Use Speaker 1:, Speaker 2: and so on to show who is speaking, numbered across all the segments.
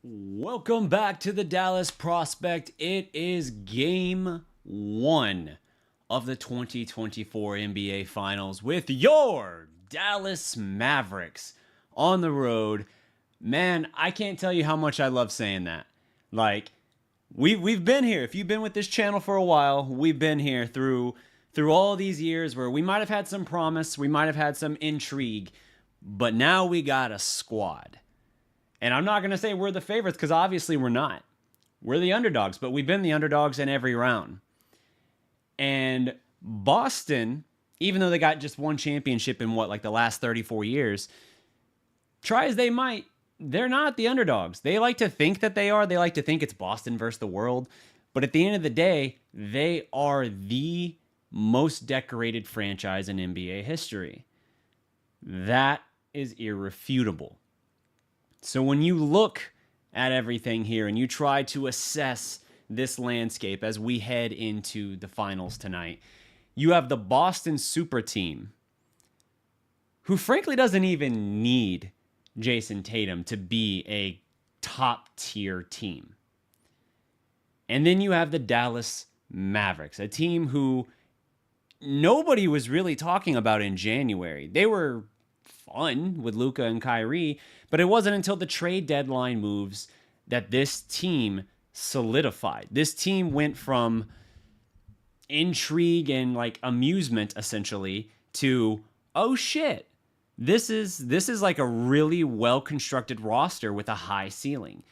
Speaker 1: Welcome back to the Dallas Prospect. It is game one of the 2024 NBA Finals with your Dallas Mavericks on the road. Man, I can't tell you how much I love saying that. Like, we've been here. If you've been with this channel for a while, we've been here through all these years where we might have had some promise, we might have had some intrigue, but now we got a squad. And I'm not going to say we're the favorites because obviously we're not. We're the underdogs, but we've been the underdogs in every round. And Boston, even though they got just one championship in the last 34 years, try as they might, they're not the underdogs. They like to think that they are. They like to think it's Boston versus the world. But at the end of the day, they are the most decorated franchise in NBA history. That is irrefutable. So when you look at everything here and you try to assess this landscape as we head into the finals tonight, you have the Boston super team, who frankly doesn't even need Jason Tatum to be a top tier team. And then you have the Dallas Mavericks, a team who nobody was really talking about in January. They were fun with Luka and Kyrie, but it wasn't until the trade deadline moves that this team solidified. This team went from intrigue and amusement essentially to, oh shit, this is like a really well-constructed roster with a high ceiling.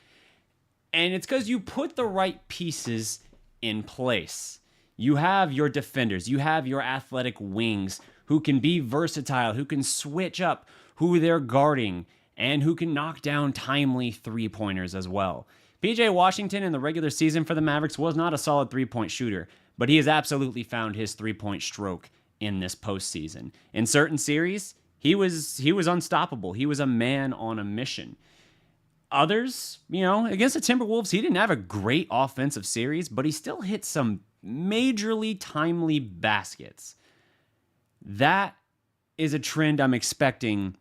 Speaker 1: And it's because you put the right pieces in place. You have your defenders, you have your athletic wings who can be versatile, who can switch up who they're guarding, and who can knock down timely three-pointers as well. PJ Washington in the regular season for the Mavericks was not a solid three-point shooter, but he has absolutely found his three-point stroke in this postseason. In certain series, he was unstoppable. He was a man on a mission. Others, against the Timberwolves, he didn't have a great offensive series, but he still hit some majorly timely baskets. That is a trend I'm expecting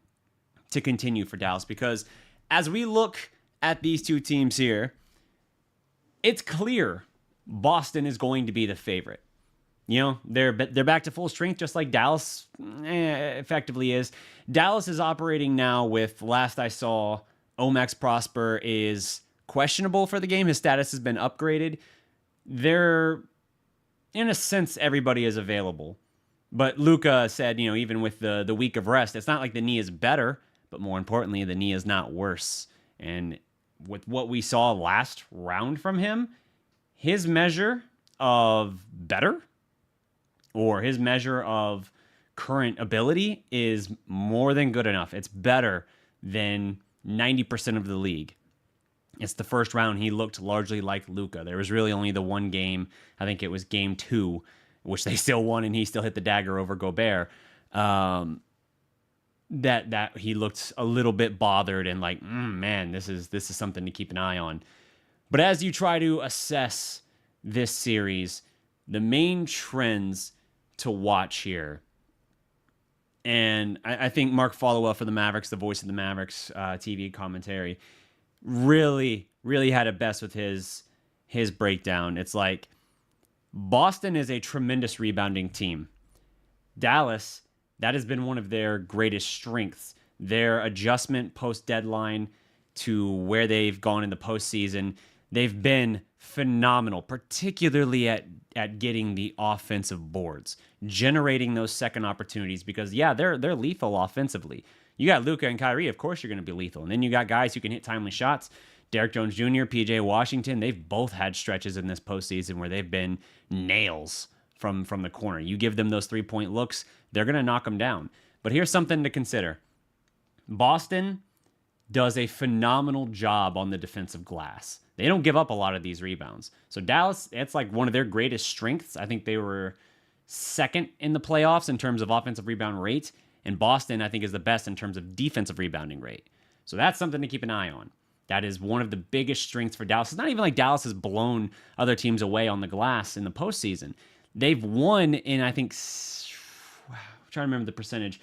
Speaker 1: to continue for Dallas, because as we look at these two teams here, it's clear Boston is going to be the favorite. They're back to full strength, just like Dallas effectively is. Dallas is operating now with, last I saw, Omax Prosper is questionable for the game. His status has been upgraded. They're, in a sense, everybody is available. But Luka said, even with the week of rest, it's not like the knee is better, but more importantly, the knee is not worse. And with what we saw last round from him, his measure of better, or his measure of current ability, is more than good enough. It's better than 90% of the league. It's the first round he looked largely like Luka. There was really only the one game, I think it was game 2, which they still won, and he still hit the dagger over Gobert, that he looked a little bit bothered and man, this is something to keep an eye on. But as you try to assess this series, the main trends to watch here, and I think Mark Followell for the Mavericks, the voice of the Mavericks TV commentary, really, really had it best with his breakdown. It's like, Boston is a tremendous rebounding team. Dallas, that has been one of their greatest strengths. Their adjustment post-deadline to where they've gone in the postseason, they've been phenomenal, particularly at getting the offensive boards, generating those second opportunities, because, they're lethal offensively. You got Luka and Kyrie, of course you're going to be lethal. And then you got guys who can hit timely shots. Derrick Jones Jr., PJ Washington, they've both had stretches in this postseason where they've been nails from the corner. You give them those three-point looks, they're going to knock them down. But here's something to consider. Boston does a phenomenal job on the defensive glass. They don't give up a lot of these rebounds. So Dallas, it's like one of their greatest strengths. I think they were second in the playoffs in terms of offensive rebound rate. And Boston, I think, is the best in terms of defensive rebounding rate. So that's something to keep an eye on. That is one of the biggest strengths for Dallas. It's not even like Dallas has blown other teams away on the glass in the postseason. They've won in, I think, I'm trying to remember the percentage.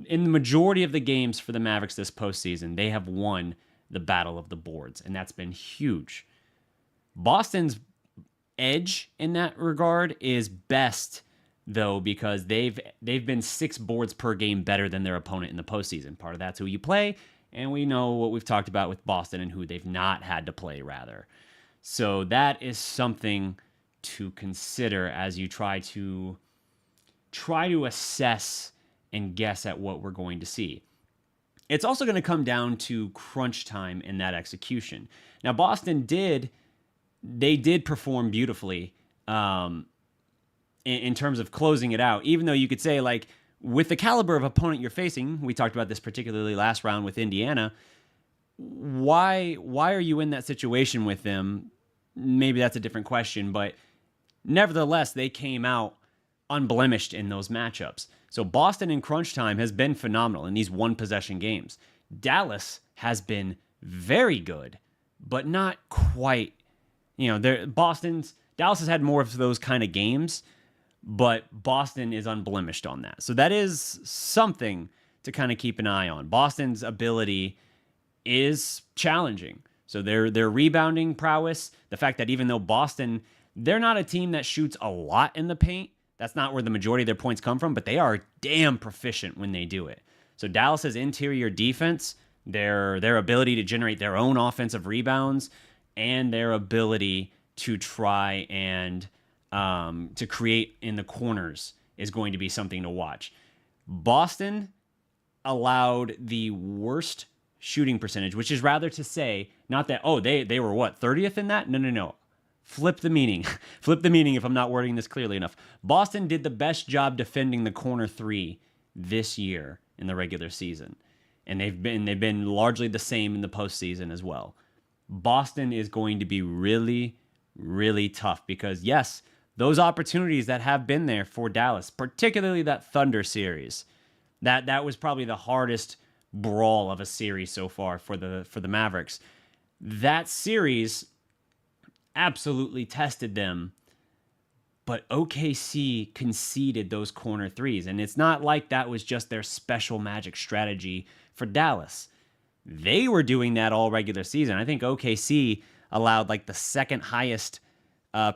Speaker 1: In the majority of the games for the Mavericks this postseason, they have won the battle of the boards, and that's been huge. Boston's edge in that regard is best, though, because they've been 6 boards per game better than their opponent in the postseason. Part of that's who you play, and we know what we've talked about with Boston and who they've not had to play, rather. So that is something to consider as you try to assess and guess at what we're going to see. It's also going to come down to crunch time in that execution. Now, Boston did perform beautifully in terms of closing it out, even though you could say, like, with the caliber of opponent you're facing, we talked about this particularly last round with Indiana, why are you in that situation with them? Maybe that's a different question, but nevertheless, they came out unblemished in those matchups. So Boston in crunch time has been phenomenal in these one-possession games. Dallas has been very good, but not quite. Dallas has had more of those kind of games, but Boston is unblemished on that. So that is something to kind of keep an eye on. Boston's ability is challenging. So their rebounding prowess, the fact that even though Boston, they're not a team that shoots a lot in the paint, that's not where the majority of their points come from, but they are damn proficient when they do it. So Dallas's interior defense, their ability to generate their own offensive rebounds, and their ability to try and to create in the corners is going to be something to watch. Boston allowed the worst shooting percentage, which is rather to say, not that, they were what, 30th in that? No. Flip the meaning. Flip the meaning if I'm not wording this clearly enough. Boston did the best job defending the corner 3 this year in the regular season. And they've been largely the same in the postseason as well. Boston is going to be really, really tough because, yes, those opportunities that have been there for Dallas, particularly that Thunder series, that was probably the hardest brawl of a series so far for the Mavericks. That series absolutely tested them, but OKC conceded those corner 3s, and it's not like that was just their special magic strategy for Dallas. They were doing that all regular season. I think OKC allowed like the second highest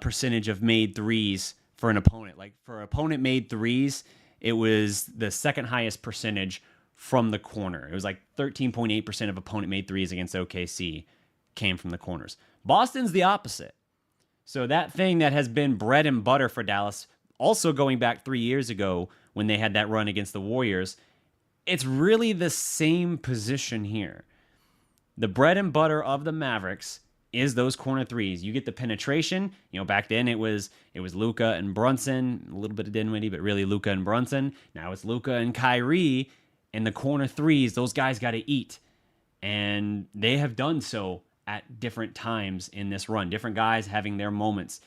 Speaker 1: percentage of made 3s for an opponent. Like for opponent made 3s, it was the second highest percentage from the corner. It was like 13.8% of opponent made 3s against OKC came from the corners. Boston's the opposite. So that thing that has been bread and butter for Dallas, also going back 3 years ago when they had that run against the Warriors, it's really the same position here. The bread and butter of the Mavericks is those corner 3s. You get the penetration. Back then it was Luka and Brunson, a little bit of Dinwiddie, but really Luka and Brunson. Now it's Luka and Kyrie, and the corner 3s, those guys got to eat. And they have done so at different times in this run. Different guys having their moments.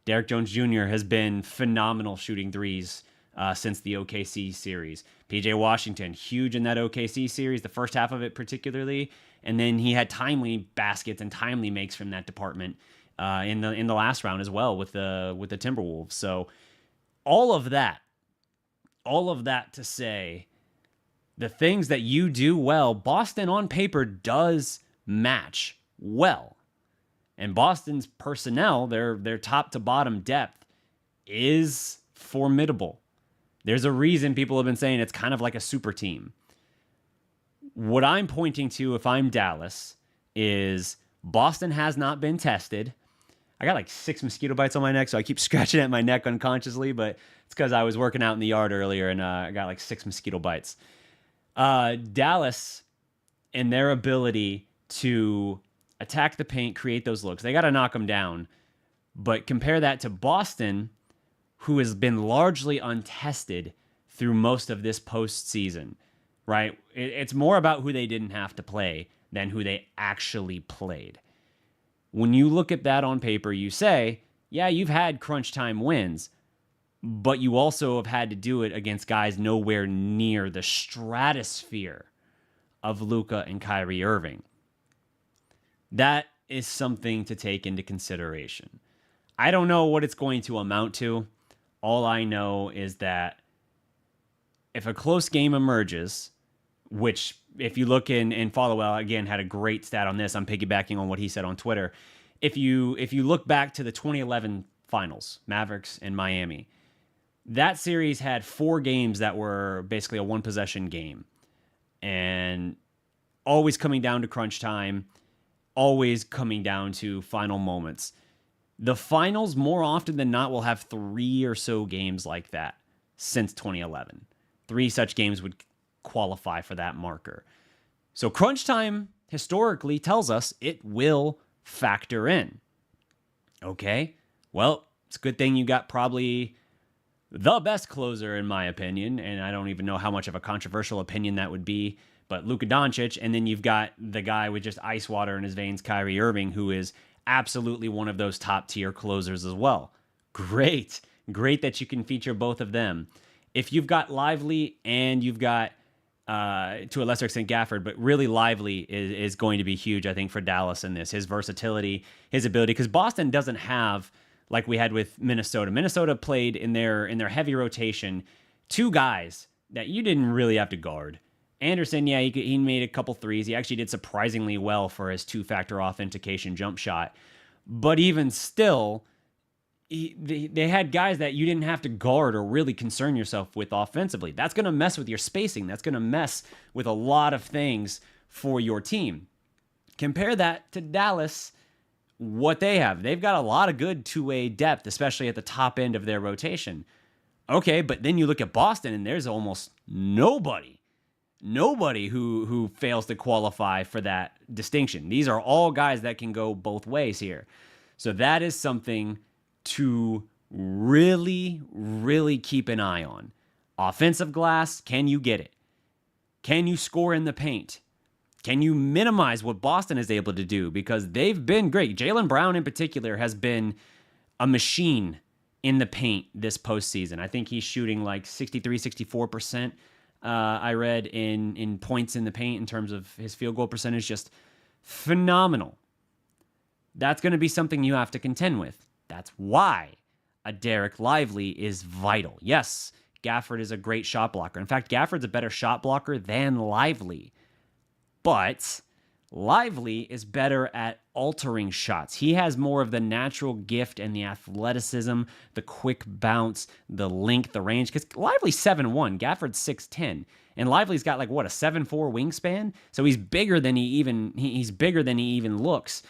Speaker 1: Derrick Jones Jr. has been phenomenal shooting 3s since the OKC series. PJ Washington, huge in that OKC series, the first half of it particularly. And then he had timely baskets and timely makes from that department in the last round as well with the Timberwolves. So all of that to say, the things that you do well, Boston on paper does match well. And Boston's personnel, their top to bottom depth is formidable. There's a reason people have been saying it's kind of like a super team. What I'm pointing to if I'm Dallas is Boston has not been tested. I got like 6 mosquito bites on my neck, so I keep scratching at my neck unconsciously, but it's because I was working out in the yard earlier and I got like 6 mosquito bites. Dallas and their ability to attack the paint, create those looks, they got to knock them down. But compare that to Boston, who has been largely untested through most of this postseason, right? It's more about who they didn't have to play than who they actually played. When you look at that on paper, you say, yeah, you've had crunch time wins, but you also have had to do it against guys nowhere near the stratosphere of Luka and Kyrie Irving. That is something to take into consideration. I don't know what it's going to amount to. All I know is that if a close game emerges, which if you look in and Followell again had a great stat on this. I'm piggybacking on what he said on Twitter. If you look back to the 2011 finals, Mavericks and Miami, that series had 4 games that were basically a one possession game, and always coming down to crunch time, always coming down to final moments. The finals, more often than not, will have 3 or so games like that since 2011. 3 such games would qualify for that marker. So crunch time historically tells us it will factor in. Okay, well, it's a good thing you got probably the best closer in my opinion, and I don't even know how much of a controversial opinion that would be, but Luka Doncic, and then you've got the guy with just ice water in his veins, Kyrie Irving, who is absolutely one of those top tier closers as well. Great that you can feature both of them. If you've got Lively and you've got, to a lesser extent, Gafford, but really Lively is going to be huge, I think, for Dallas in this. His versatility, his ability, because Boston doesn't have, like we had with Minnesota. Minnesota played in their heavy rotation 2 guys that you didn't really have to guard. Anderson, yeah, he made a couple threes. He actually did surprisingly well for his 2-factor authentication jump shot. But even still, they had guys that you didn't have to guard or really concern yourself with offensively. That's going to mess with your spacing. That's going to mess with a lot of things for your team. Compare that to Dallas, what they have. They've got a lot of good two-way depth, especially at the top end of their rotation. Okay, but then you look at Boston, and there's almost nobody who fails to qualify for that distinction. These are all guys that can go both ways here. So that is something to really, really keep an eye on. Offensive glass, can you get it? Can you score in the paint? Can you minimize what Boston is able to do? Because they've been great. Jaylen Brown in particular has been a machine in the paint this postseason. I think he's shooting like 63, 64%. I read in points in the paint in terms of his field goal percentage, just phenomenal. That's going to be something you have to contend with. That's why a Derek Lively is vital. Yes, Gafford is a great shot blocker. In fact, Gafford's a better shot blocker than Lively. But Lively is better at altering shots. He has more of the natural gift and the athleticism, the quick bounce, the length, the range. Because Lively's 7'1", Gafford's 6'10", and Lively's got like what, a 7'4" wingspan. So he's bigger than he even looks.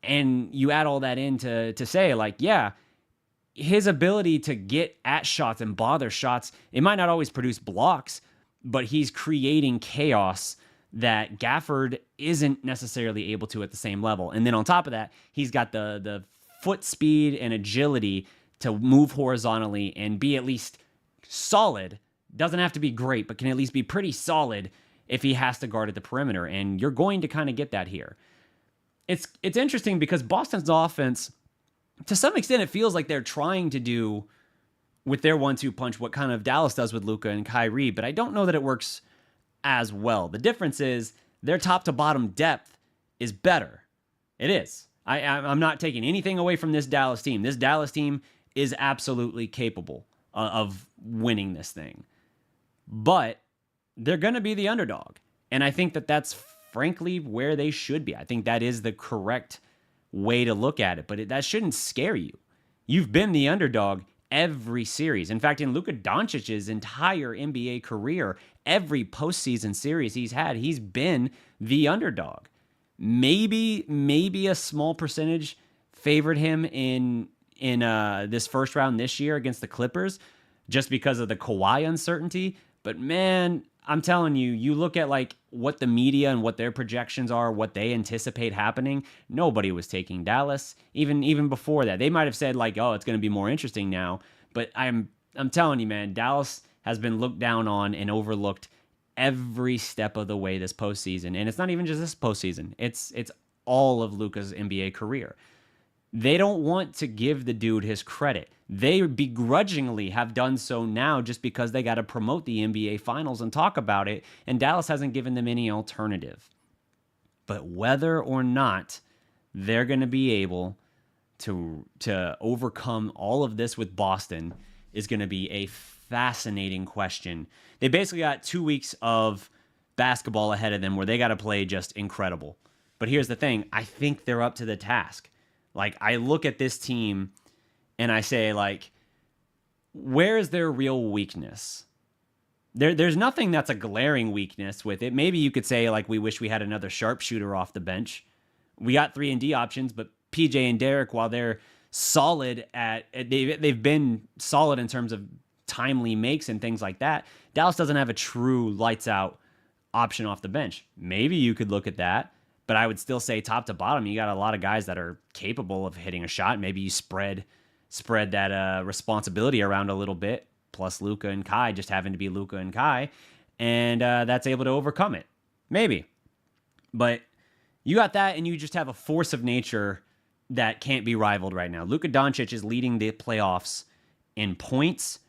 Speaker 1: And you add all that in to say like, yeah, his ability to get at shots and bother shots, it might not always produce blocks, but he's creating chaos that Gafford isn't necessarily able to at the same level. And then on top of that, he's got the foot speed and agility to move horizontally and be at least solid. Doesn't have to be great, but can at least be pretty solid if he has to guard at the perimeter. And you're going to kind of get that here. It's interesting because Boston's offense, to some extent, it feels like they're trying to do with their 1-2 punch what kind of Dallas does with Luka and Kyrie, but I don't know that it works as well. The difference is their top to bottom depth is better. It is. I'm not taking anything away from this Dallas team. This Dallas team is absolutely capable of winning this thing. But they're going to be the underdog. And I think that that's frankly where they should be. I think that is the correct way to look at it. But that shouldn't scare you. You've been the underdog every series. In fact, in Luka Doncic's entire NBA career, every postseason series he's had, he's been the underdog. Maybe a small percentage favored him in this first round this year against the Clippers just because of the Kawhi uncertainty. But man, I'm telling you, you look at like what the media and what their projections are, what they anticipate happening. Nobody was taking Dallas even before that. They might have said like, "Oh, it's going to be more interesting now." But I'm telling you, man, Dallas has been looked down on and overlooked every step of the way this postseason. And it's not even just this postseason. It's all of Luka's NBA career. They don't want to give the dude his credit. They begrudgingly have done so now just because they got to promote the NBA Finals and talk about it, and Dallas hasn't given them any alternative. But whether or not they're going to be able to overcome all of this with Boston is going to be a fascinating question. They basically got 2 weeks of basketball ahead of them where they got to play just incredible. But here's the thing. I think they're up to the task. Like, I look at this team and I say, like, where is their real weakness? There's nothing that's a glaring weakness with it. Maybe you could say, like, we wish we had another sharpshooter off the bench. We got 3-and-D options, but PJ and Derek, while they're solid they've been solid in terms of timely makes and things like that, Dallas doesn't have a true lights out option off the bench. Maybe you could look at that, but I would still say top to bottom, you got a lot of guys that are capable of hitting a shot. Maybe you spread that responsibility around a little bit, plus Luka and Kai just having to be Luka and Kai, and that's able to overcome it. Maybe. But you got that, and you just have a force of nature that can't be rivaled right now. Luka Doncic is leading the playoffs in points,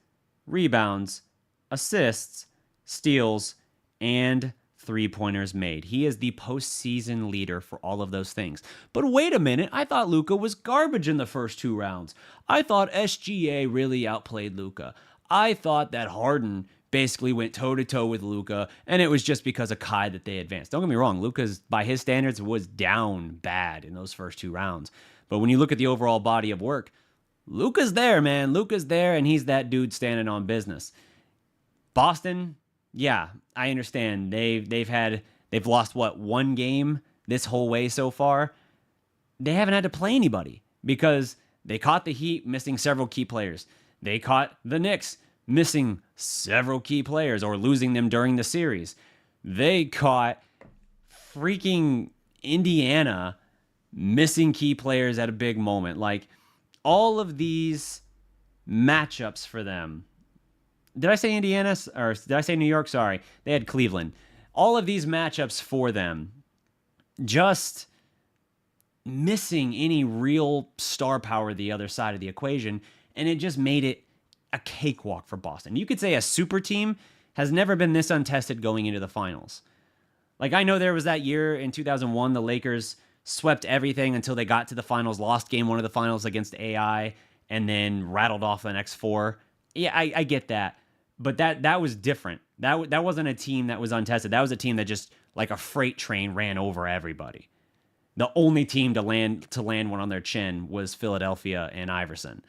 Speaker 1: rebounds, assists, steals, and three-pointers made. He is the postseason leader for all of those things. But wait a minute, I thought Luka was garbage in the first 2 rounds. I thought SGA really outplayed Luka. I thought that Harden basically went toe-to-toe with Luka, and it was just because of Kai that they advanced. Don't get me wrong, Luka's, by his standards, was down bad in those first 2 rounds. But when you look at the overall body of work, Luka's there, man. Luka's there, and he's that dude standing on business. Boston, yeah, I understand. They've lost, 1 game this whole way so far. They haven't had to play anybody because they caught the Heat missing several key players. They caught the Knicks missing several key players or losing them during the series. They caught freaking Indiana missing key players at a big moment. Like, all of these matchups for them. Did I say Indiana? Or did I say New York? Sorry. They had Cleveland. All of these matchups for them, just missing any real star power the other side of the equation, and it just made it a cakewalk for Boston. You could say a super team has never been this untested going into the finals. Like, I know there was that year in 2001, the Lakers swept everything until they got to the finals, lost game 1 of the finals against AI, and then rattled off the next 4. Yeah, I get that. But that was different. That wasn't a team that was untested. That was a team that just, like a freight train, ran over everybody. The only team to land one on their chin was Philadelphia and Iverson.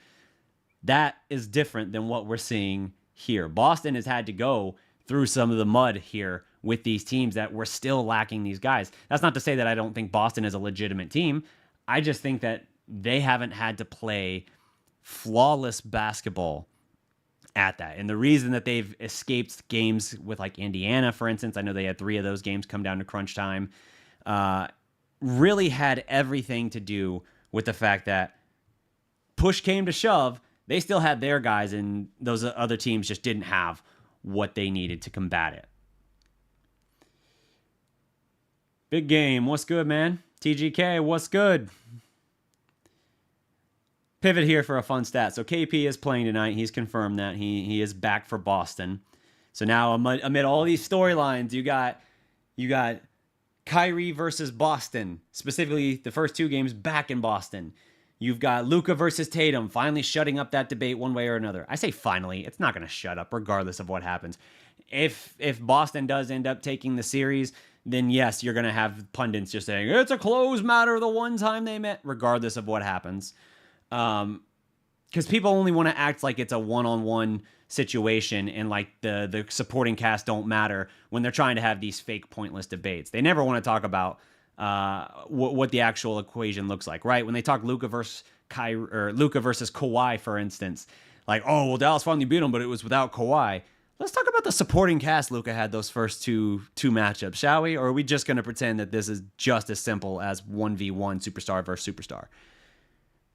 Speaker 1: That is different than what we're seeing here. Boston has had to go through some of the mud here with these teams that were still lacking these guys. That's not to say that I don't think Boston is a legitimate team. I just think that they haven't had to play flawless basketball at that. And the reason that they've escaped games with, like, Indiana, for instance, I know they had 3 of those games come down to crunch time, really had everything to do with the fact that push came to shove, they still had their guys, and those other teams just didn't have what they needed to combat it. Big game. What's good, man? TGK, what's good? Pivot here for a fun stat. So KP is playing tonight. He's confirmed that. He is back for Boston. So now amid all these storylines, you got Kyrie versus Boston. Specifically, the first 2 games back in Boston. You've got Luka versus Tatum, finally shutting up that debate one way or another. I say finally. It's not going to shut up regardless of what happens. If Boston does end up taking the series, then yes, you're going to have pundits just saying, it's a closed matter the one time they met, regardless of what happens. Because people only want to act like it's a one-on-one situation and like the supporting cast don't matter when they're trying to have these fake pointless debates. They never want to talk about what the actual equation looks like, right? When they talk Luka versus Kawhi, for instance, like, oh, well, Dallas finally beat them, but it was without Kawhi. Let's talk about the supporting cast Luka had those first two matchups, shall we? Or are we just going to pretend that this is just as simple as 1v1 superstar versus superstar?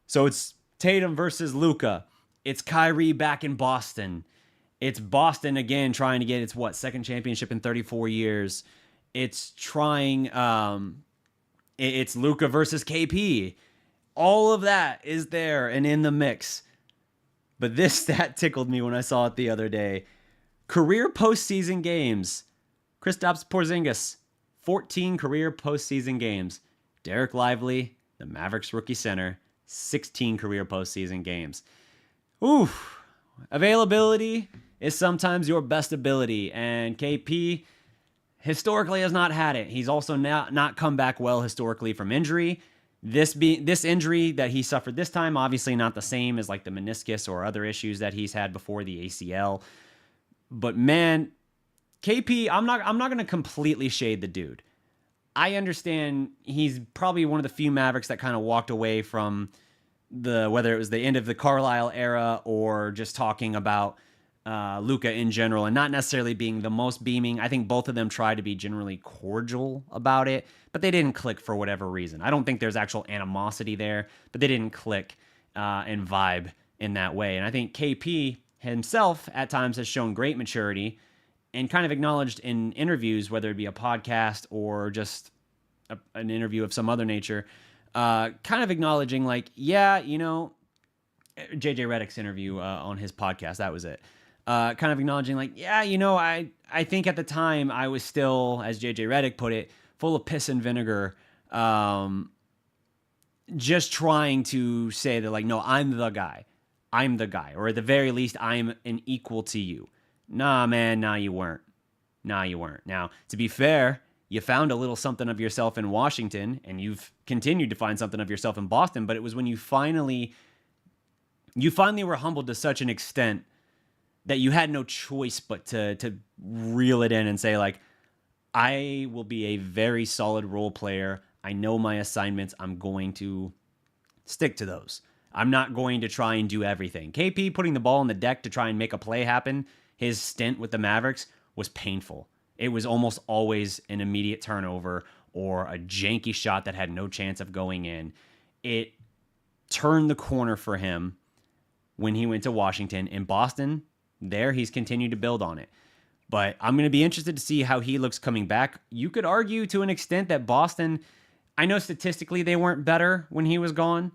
Speaker 1: So it's Tatum versus Luka. It's Kyrie back in Boston. It's Boston again trying to get its, second championship in 34 years. It's trying, it's Luka versus KP. All of that is there and in the mix. But this stat tickled me when I saw it the other day. Career postseason games. Kristaps Porzingis, 14 career postseason games. Derek Lively, the Mavericks rookie center, 16 career postseason games. Oof. Availability is sometimes your best ability. And KP, historically has not had it. He's also not come back well historically from injury. This injury that he suffered this time, obviously not the same as like the meniscus or other issues that he's had before, the ACL. But man, KP, I'm not going to completely shade the dude. I understand he's probably one of the few Mavericks that kind of walked away from whether it was the end of the Carlisle era or just talking about Luka in general and not necessarily being the most beaming. I think both of them tried to be generally cordial about it, but they didn't click for whatever reason. I don't think there's actual animosity there, but they didn't click and vibe in that way. And I think KP himself at times has shown great maturity and kind of acknowledged in interviews, whether it be a podcast or just an interview of some other nature, kind of acknowledging like, yeah, you know, JJ Redick's interview on his podcast, that was it. Kind of acknowledging like, yeah, you know, I think at the time I was still, as JJ Redick put it, full of piss and vinegar, just trying to say that like, no, I'm the guy, or at the very least, I'm an equal to you. Nah, man, you weren't. Now, to be fair, you found a little something of yourself in Washington, and you've continued to find something of yourself in Boston, but it was when you finally were humbled to such an extent that you had no choice but to reel it in and say, like, I will be a very solid role player. I know my assignments. I'm going to stick to those. I'm not going to try and do everything. KP putting the ball on the deck to try and make a play happen, his stint with the Mavericks was painful. It was almost always an immediate turnover or a janky shot that had no chance of going in. It turned the corner for him when he went to Washington. In Boston, there he's continued to build on it. But I'm going to be interested to see how he looks coming back. You could argue to an extent that Boston, I know statistically they weren't better when he was gone,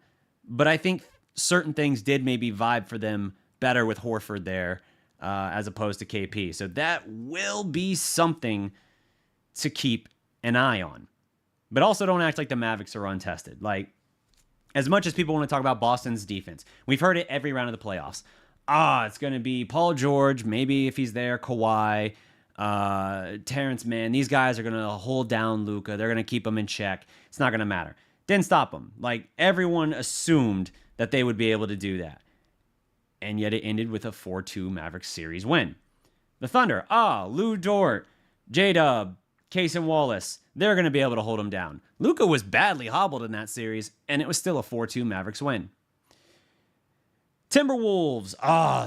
Speaker 1: but I think certain things did maybe vibe for them better with Horford there as opposed to KP. So that will be something to keep an eye on. But also don't act like the Mavericks are untested. Like, as much as people want to talk about Boston's defense, we've heard it every round of the playoffs. It's going to be Paul George, maybe if he's there, Kawhi, Terrence Mann. These guys are going to hold down Luka. They're going to keep him in check. It's not going to matter. Didn't stop him. Like, everyone assumed that they would be able to do that. And yet it ended with a 4-2 Mavericks series win. The Thunder, Lou Dort, J-Dub, Case and Wallace, they're going to be able to hold him down. Luka was badly hobbled in that series, and it was still a 4-2 Mavericks win. Timberwolves,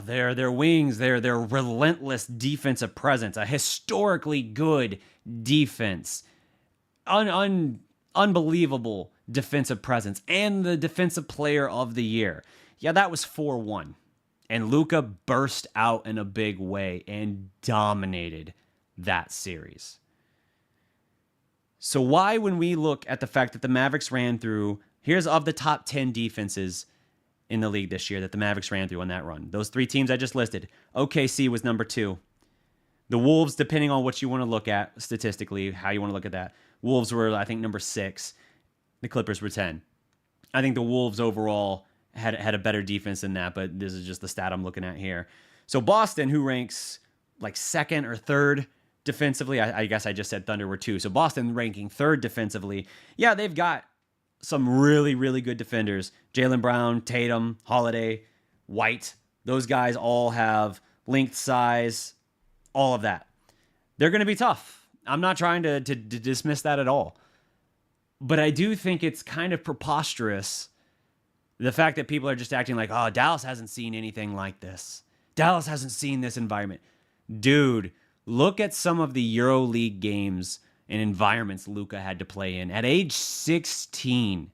Speaker 1: their wings, their relentless defensive presence, a historically good defense, unbelievable defensive presence, and the defensive player of the year. Yeah, that was 4-1. And Luka burst out in a big way and dominated that series. So why, when we look at the fact that the Mavericks ran through, here's of the top 10 defenses in the league this year that the Mavericks ran through on that run. Those three teams I just listed. OKC was number 2. The Wolves, depending on what you want to look at statistically, how you want to look at that, Wolves were, I think, number 6. The Clippers were 10. I think the Wolves overall had a better defense than that, but this is just the stat I'm looking at here. So Boston, who ranks like 2nd or 3rd defensively, I guess I just said Thunder were 2. So Boston ranking 3rd defensively. Yeah, they've got some really, really good defenders. Jaylen Brown, Tatum, Holiday, White. Those guys all have length, size, all of that. They're going to be tough. I'm not trying to dismiss that at all. But I do think it's kind of preposterous, the fact that people are just acting like, Dallas hasn't seen anything like this. Dallas hasn't seen this environment. Dude, look at some of the EuroLeague games and environments Luka had to play in at age 16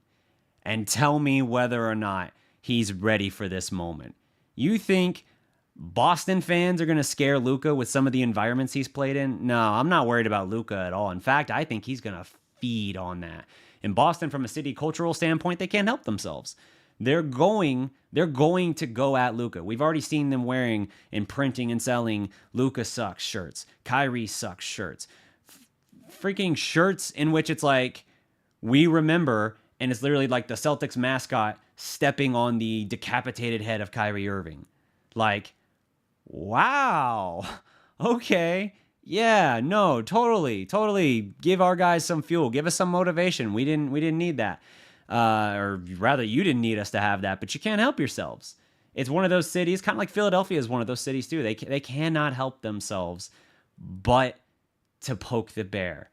Speaker 1: and tell me whether or not he's ready for this moment. You think Boston fans are going to scare Luka with some of the environments he's played in? No, I'm not worried about Luka at all. In fact, I think he's going to feed on that. In Boston, from a city cultural standpoint, they can't help themselves. They're going to go at Luka. We've already seen them wearing and printing and selling Luka sucks shirts, Kyrie sucks shirts, freaking shirts in which it's like, we remember, and it's literally like the Celtics mascot stepping on the decapitated head of Kyrie Irving. Like, wow, okay, Yeah, no, totally. Give our guys some fuel. Give us some motivation. We didn't need that, or rather, you didn't need us to have that. But you can't help yourselves. It's one of those cities, kind of like Philadelphia is one of those cities too. They cannot help themselves, but to poke the bear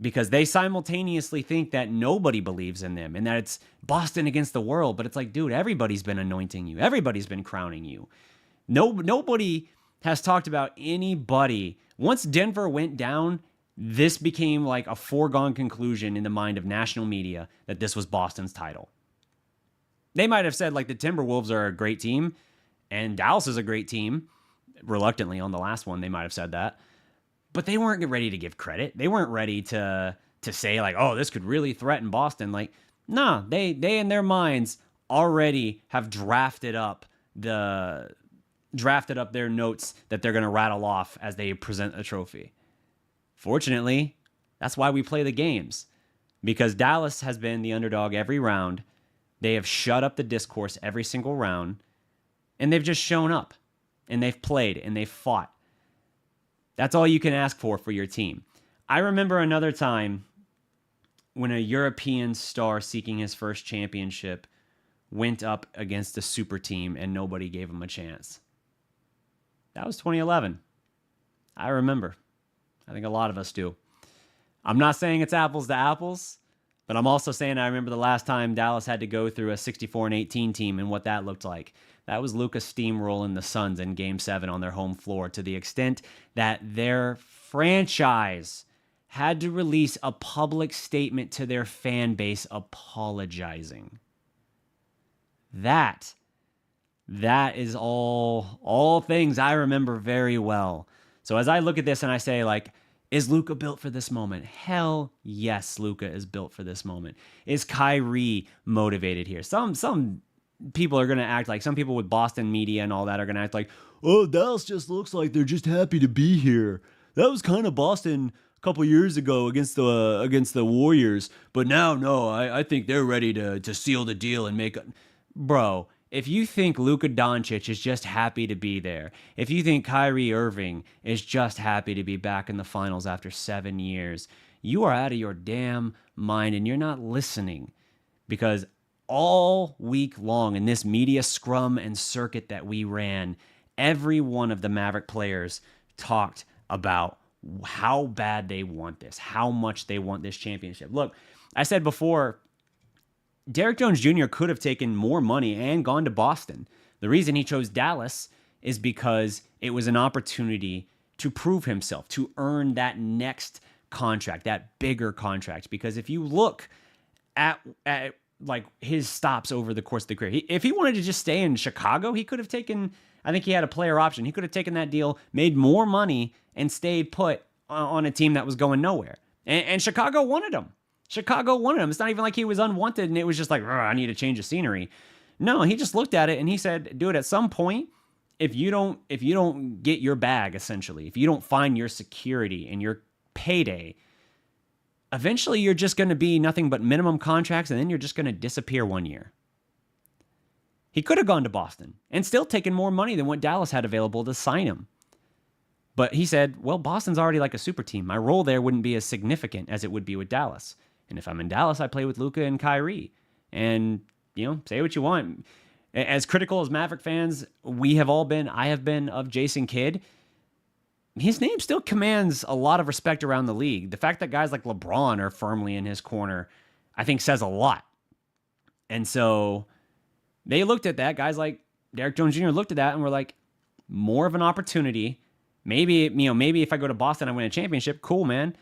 Speaker 1: because they simultaneously think that nobody believes in them and that it's Boston against the world. But it's like, dude, everybody's been anointing you. Everybody's been crowning you. Nobody has talked about anybody. Once Denver went down, this became like a foregone conclusion in the mind of national media that this was Boston's title. They might have said like the Timberwolves are a great team and Dallas is a great team. Reluctantly on the last one, they might have said that. But they weren't ready to give credit. They weren't ready to say like, oh, this could really threaten Boston. Like, nah, they in their minds already have drafted up their notes that they're going to rattle off as they present a trophy. Fortunately, that's why we play the games. Because Dallas has been the underdog every round. They have shut up the discourse every single round. And they've just shown up. And they've played and they've fought. That's all you can ask for your team. I remember another time when a European star seeking his first championship went up against a super team and nobody gave him a chance. That was 2011. I remember. I think a lot of us do. I'm not saying it's apples to apples, but I'm also saying I remember the last time Dallas had to go through a 64-18 team and what that looked like. That was Luka steamrolling the Suns in Game 7 on their home floor to the extent that their franchise had to release a public statement to their fan base apologizing. That is all things I remember very well. So as I look at this and I say, like, is Luka built for this moment? Hell yes, Luka is built for this moment. Is Kyrie motivated here? Some people are going to act like, some people with Boston media and all that are going to act like, oh, Dallas just looks like they're just happy to be here. That was kind of Boston a couple years ago against the Warriors. But now, no, I think they're ready to seal the deal and make a... Bro, if you think Luka Doncic is just happy to be there, if you think Kyrie Irving is just happy to be back in the finals after 7 years, you are out of your damn mind and you're not listening. Because all week long in this media scrum and circuit that we ran, every one of the Maverick players talked about how bad they want this, how much they want this championship. Look, I said before, Derrick Jones Jr. could have taken more money and gone to Boston. The reason he chose Dallas is because it was an opportunity to prove himself, to earn that next contract, that bigger contract. Because if you look at like his stops over the course of the career, if he wanted to just stay in Chicago, he could have taken, I think he had a player option. He could have taken that deal, made more money, and stayed put on a team that was going nowhere. And Chicago wanted him. Chicago wanted him. It's not even like he was unwanted and it was just like, I need a change of scenery. No, he just looked at it and he said, dude, at some point, if you don't get your bag, essentially, if you don't find your security and your payday, eventually you're just going to be nothing but minimum contracts and then you're just going to disappear 1 year. He could have gone to Boston and still taken more money than what Dallas had available to sign him. But he said, well, Boston's already like a super team. My role there wouldn't be as significant as it would be with Dallas. And if I'm in Dallas, I play with Luka and Kyrie. And, say what you want. As critical as Maverick fans we have all been, I have been, of Jason Kidd, his name still commands a lot of respect around the league. The fact that guys like LeBron are firmly in his corner, I think says a lot. And so they looked at that. Guys like Derrick Jones Jr. looked at that and were like, more of an opportunity. Maybe if I go to Boston, I win a championship. Cool, man.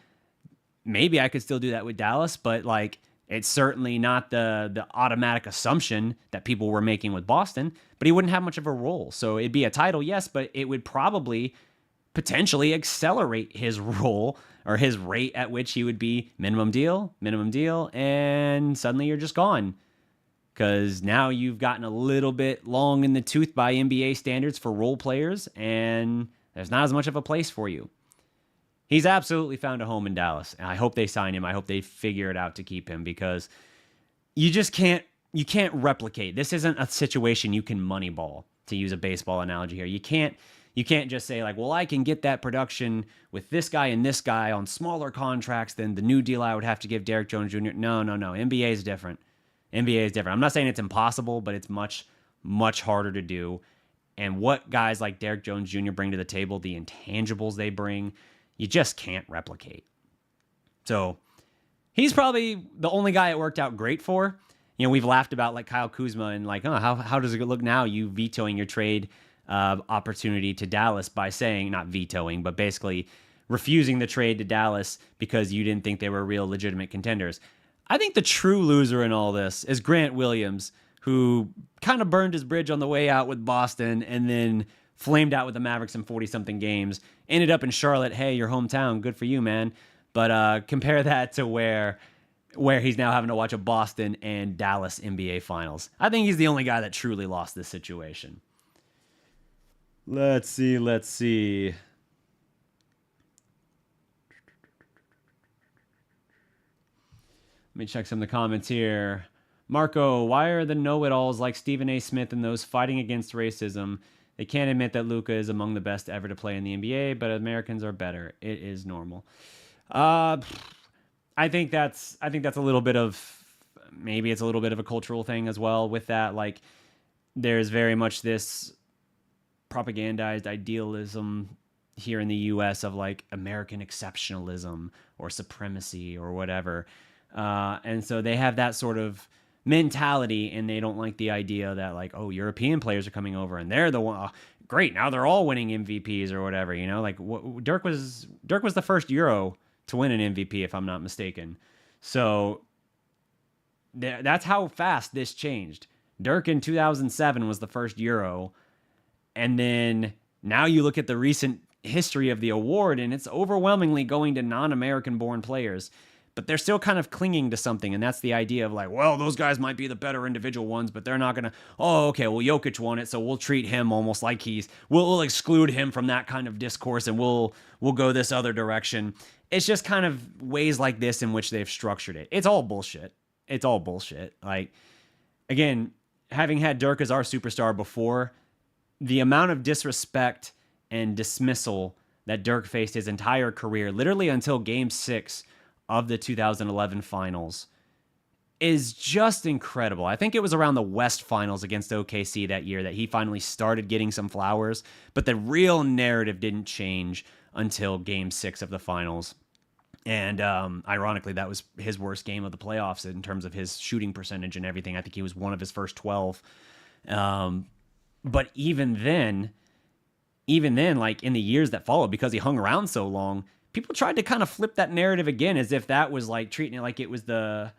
Speaker 1: Maybe I could still do that with Dallas, but like it's certainly not the automatic assumption that people were making with Boston. But he wouldn't have much of a role. So it'd be a title, yes, but it would probably potentially accelerate his role or his rate at which he would be minimum deal, and suddenly you're just gone. Because now you've gotten a little bit long in the tooth by NBA standards for role players, and there's not as much of a place for you. He's absolutely found a home in Dallas, and I hope they sign him. I hope they figure it out to keep him, because you just can't replicate. This isn't a situation you can moneyball, to use a baseball analogy here. You can't You can't just say like, well, I can get that production with this guy and this guy on smaller contracts than the new deal I would have to give Derrick Jones Jr. No. NBA is different. NBA is different. I'm not saying it's impossible, but it's much, much harder to do. And what guys like Derrick Jones Jr. bring to the table, the intangibles they bring, you just can't replicate. So he's probably the only guy it worked out great for. You know, we've laughed about like Kyle Kuzma and like, oh, how does it look now? You vetoing your trade opportunity to Dallas by saying, not vetoing, but basically refusing the trade to Dallas because you didn't think they were real legitimate contenders. I think the true loser in all this is Grant Williams, who kind of burned his bridge on the way out with Boston and then flamed out with the Mavericks in 40-something games. Ended up in Charlotte. Hey, your hometown. Good for you, man. But compare that to where he's now having to watch a Boston and Dallas NBA Finals. I think he's the only guy that truly lost this situation. Let's see. Let me check some of the comments here. Marco, why are the know-it-alls like Stephen A. Smith and those fighting against racism? They can't admit that Luka is among the best ever to play in the NBA, but Americans are better. It is normal. I think that's a little bit of, maybe it's a little bit of a cultural thing as well with that. Like, there's very much this propagandized idealism here in the U.S. of like American exceptionalism or supremacy or whatever. And so they have that sort of mentality, and they don't like the idea that like, oh, European players are coming over and they're the one. Great, now they're all winning MVPs or whatever. You know, like Dirk was the first Euro to win an MVP, if I'm not mistaken. So that's how fast this changed. Dirk in 2007 was the first Euro, and then now you look at the recent history of the award, and it's overwhelmingly going to non-American born players. But they're still kind of clinging to something, and that's the idea of like, well, those guys might be the better individual ones, but they're not going to, oh, okay, well, Jokic won it, so we'll treat him almost like we'll exclude him from that kind of discourse, and we'll go this other direction. It's just kind of ways like this in which they've structured it. It's all bullshit. Like, again, having had Dirk as our superstar before, the amount of disrespect and dismissal that Dirk faced his entire career, literally until Game 6 of the 2011 finals, is just incredible. I think it was around the West Finals against OKC that year that he finally started getting some flowers, but the real narrative didn't change until Game 6 of the finals. And ironically, that was his worst game of the playoffs in terms of his shooting percentage and everything. I think he was one of his first 12. But even then, like in the years that followed, because he hung around so long, people tried to kind of flip that narrative again as if that was like treating it like it was the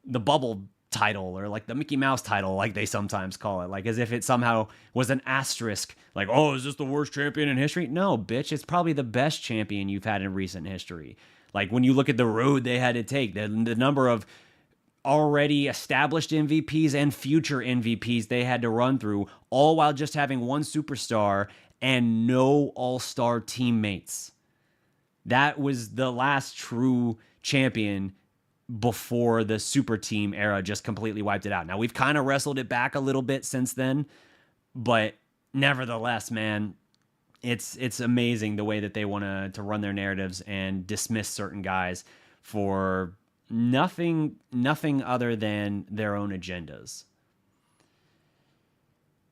Speaker 1: bubble title or like the Mickey Mouse title, like they sometimes call it, like as if it somehow was an asterisk, like, oh, is this the worst champion in history? No, bitch, it's probably the best champion you've had in recent history. Like when you look at the road they had to take, the number of already established MVPs and future MVPs they had to run through, all while just having one superstar and no all-star teammates. That was the last true champion before the super team era just completely wiped it out. Now, we've kind of wrestled it back a little bit since then, but nevertheless, man, it's amazing the way that they want to run their narratives and dismiss certain guys for nothing other than their own agendas.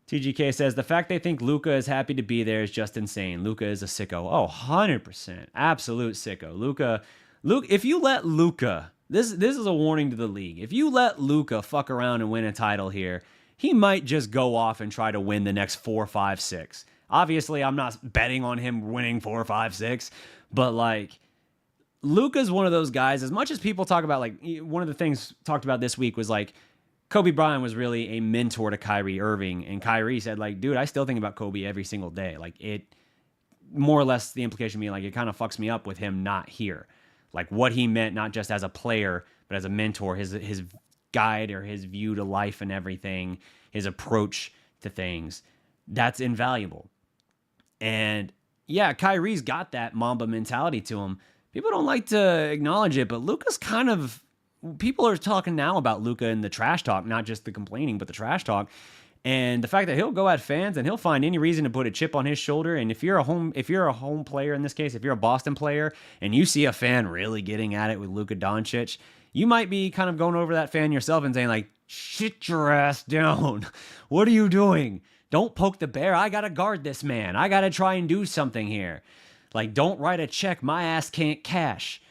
Speaker 1: TGK says, the fact they think Luka is happy to be there is just insane. Luka is a sicko. Oh, 100%. Absolute sicko. Luka, if you let Luka, this is a warning to the league. If you let Luka fuck around and win a title here, he might just go off and try to win the next 4, 5, 6. Obviously, I'm not betting on him winning 4, 5, 6, but like, Luka's one of those guys, as much as people talk about, like, one of the things talked about this week was like, Kobe Bryant was really a mentor to Kyrie Irving, and Kyrie said, like, dude, I still think about Kobe every single day. Like, it, more or less the implication being, like, it kind of fucks me up with him not here. Like, what he meant, not just as a player, but as a mentor, his guide or his view to life and everything, his approach to things, that's invaluable. And, yeah, Kyrie's got that Mamba mentality to him. People don't like to acknowledge it, but Luka's kind of... People are talking now about Luka and the trash talk, not just the complaining, but the trash talk. And the fact that he'll go at fans and he'll find any reason to put a chip on his shoulder. And if you're a home player in this case, if you're a Boston player and you see a fan really getting at it with Luka Doncic, you might be kind of going over that fan yourself and saying like, "Shit your ass down. What are you doing? Don't poke the bear. I gotta guard this man. I gotta try and do something here. Like, don't write a check my ass can't cash."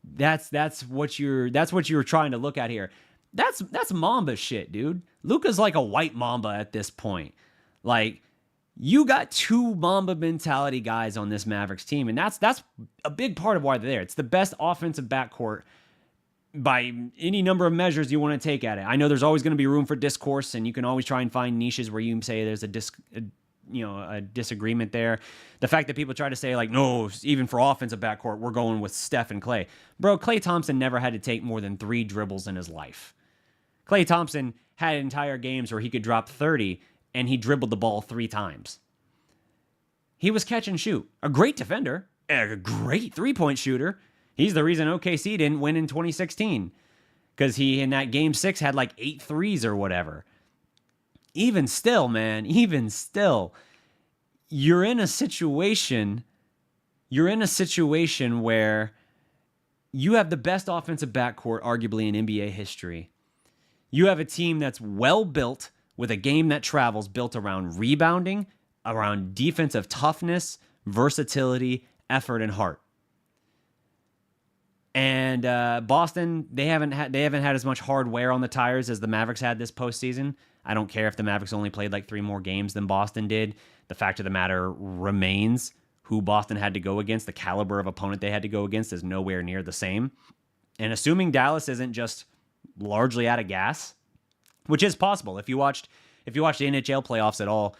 Speaker 1: That's what you're trying to look at here. That's Mamba shit, dude. Luka's like a white Mamba at this point. Like, you got two Mamba mentality guys on this Mavericks team, and that's a big part of why they're there. It's the best offensive backcourt by any number of measures you want to take at it. I know there's always going to be room for discourse, and you can always try and find niches where you can say there's a disagreement there. The fact that people try to say like, no, even for offensive backcourt, we're going with Steph and Klay. Bro, Klay Thompson never had to take more than 3 dribbles in his life. Klay Thompson had entire games where he could drop 30 and he dribbled the ball 3 times. He was catch and shoot. A great defender, a great 3-point shooter. He's the reason OKC didn't win in 2016 because he, in that game 6, had like 8 threes or whatever. Even still, man, you're in a situation where you have the best offensive backcourt arguably in NBA history. You have a team that's well built with a game that travels, built around rebounding, around defensive toughness, versatility, effort, and heart. And Boston, they haven't had as much hard wear on the tires as the Mavericks had this postseason. I don't care if the Mavericks only played like 3 more games than Boston did. The fact of the matter remains, who Boston had to go against, the caliber of opponent they had to go against is nowhere near the same. And assuming Dallas isn't just largely out of gas, which is possible. If you watched the NHL playoffs at all,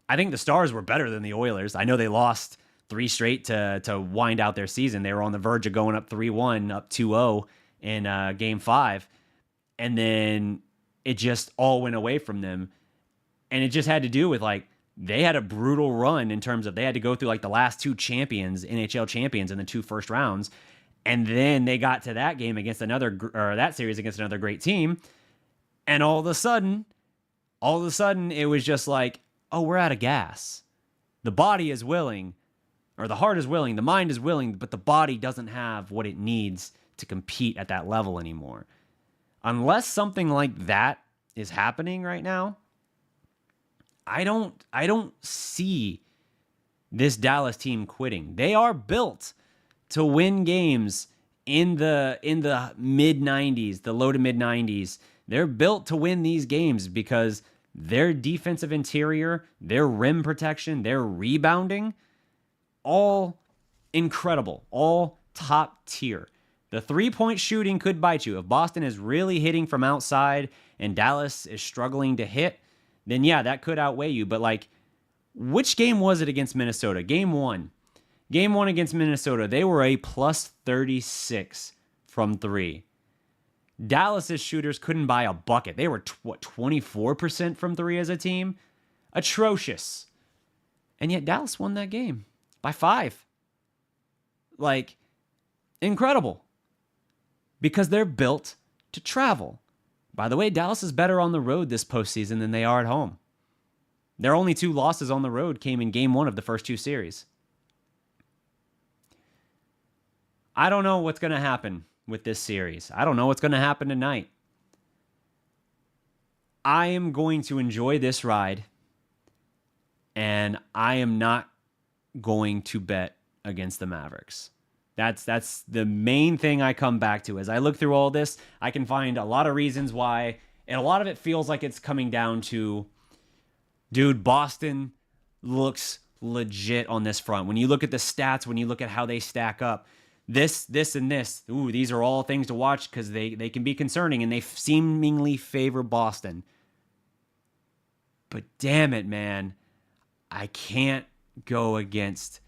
Speaker 1: I think the Stars were better than the Oilers. I know they lost 3 straight to wind out their season. They were on the verge of going up 3-1, up 2-0 in Game 5. And then it just all went away from them. And it just had to do with, like, they had a brutal run in terms of they had to go through, like, the last 2 champions, NHL champions in the 2 first rounds. And then they got to that game against that series against another great team. And all of a sudden, it was just like, oh, we're out of gas. The body is willing, or the heart is willing, the mind is willing, but the body doesn't have what it needs to compete at that level anymore. Unless something like that is happening right now, I don't see this Dallas team quitting. They are built to win games in the mid 90s, the low to mid 90s. They're built to win these games because their defensive interior, their rim protection, their rebounding, all incredible, all top tier. The 3-point shooting could bite you. If Boston is really hitting from outside and Dallas is struggling to hit, then yeah, that could outweigh you. But like, which game was it against Minnesota? Game 1. Game 1 against Minnesota, they were a plus 36 from 3. Dallas's shooters couldn't buy a bucket. They were 24% from 3 as a team? Atrocious. And yet Dallas won that game by 5. Like, incredible. Because they're built to travel. By the way, Dallas is better on the road this postseason than they are at home. Their only 2 losses on the road came in Game 1 of the first 2 series. I don't know what's going to happen with this series. I don't know what's going to happen tonight. I am going to enjoy this ride, and I am not going to bet against the Mavericks. That's the main thing I come back to. As I look through all this, I can find a lot of reasons why, and a lot of it feels like it's coming down to, dude, Boston looks legit on this front. When you look at the stats, when you look at how they stack up, this, and this, ooh, these are all things to watch because they can be concerning, and they seemingly favor Boston. But damn it, man, I can't go against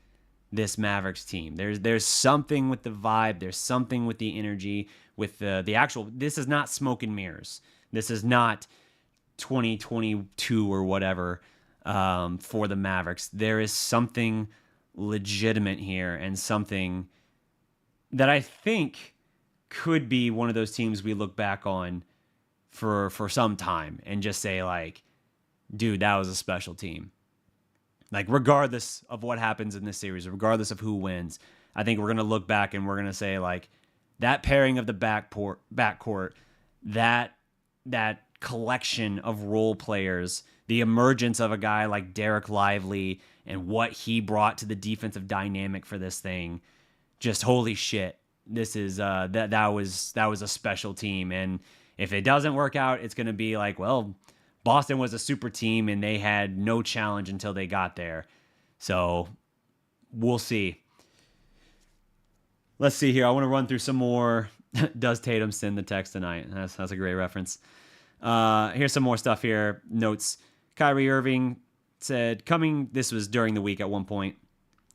Speaker 1: this Mavericks team. There's something with the vibe. There's something with the energy, with the actual. This is not smoke and mirrors. This is not 2022 or whatever for the Mavericks. There is something legitimate here, and something that I think could be one of those teams we look back on for some time and just say, like, dude, that was a special team. Like, regardless of what happens in this series, regardless of who wins, I think we're going to look back and we're going to say, like, that pairing of the backcourt, that collection of role players, the emergence of a guy like Derek Lively and what he brought to the defensive dynamic for this thing, just holy shit. This is that was a special team. And if it doesn't work out, it's going to be like, well, Boston was a super team and they had no challenge until they got there. So we'll see. Let's see here. I want to run through some more. Does Tatum send the text tonight? That's a great reference. Here's some more stuff here. Notes. Kyrie Irving said, this was during the week at one point.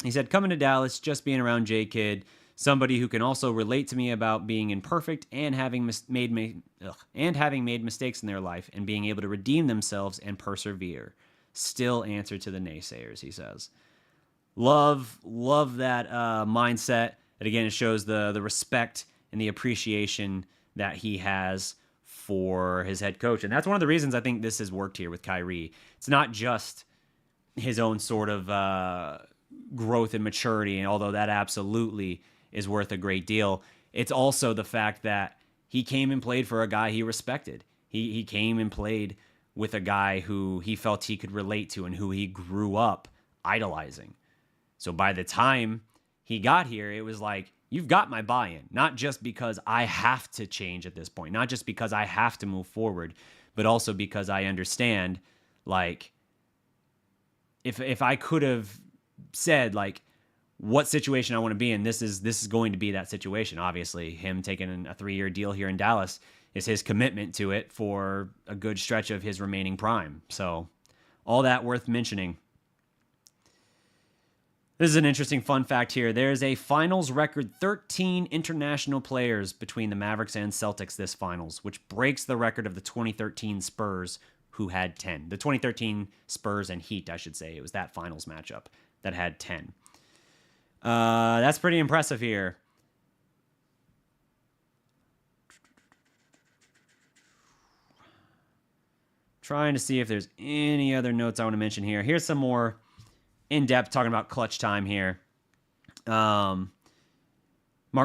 Speaker 1: He said, coming to Dallas, just being around J-Kidd, somebody who can also relate to me about being imperfect and having made mistakes in their life and being able to redeem themselves and persevere. Still answer to the naysayers, he says. Love that mindset. And again, it shows the respect and the appreciation that he has for his head coach. And that's one of the reasons I think this has worked here with Kyrie. It's not just his own sort of growth and maturity, and although that absolutely is worth a great deal, it's also the fact that he came and played for a guy he respected. He came and played with a guy who he felt he could relate to and who he grew up idolizing. So by the time he got here, it was like, you've got my buy-in, not just because I have to change at this point, not just because I have to move forward, but also because I understand, like, if I could have said, like, what situation I want to be in, this is going to be that situation. Obviously, him taking a 3-year deal here in Dallas is his commitment to it for a good stretch of his remaining prime. So all that worth mentioning. This is an interesting fun fact here. There's a finals record 13 international players between the Mavericks and Celtics this finals, which breaks the record of the 2013 Spurs, who had 10. The 2013 Spurs and Heat, I should say. It was that finals matchup that had 10. That's pretty impressive here. Trying to see if there's any other notes I want to mention here. Here's some more in-depth talking about clutch time here. Mark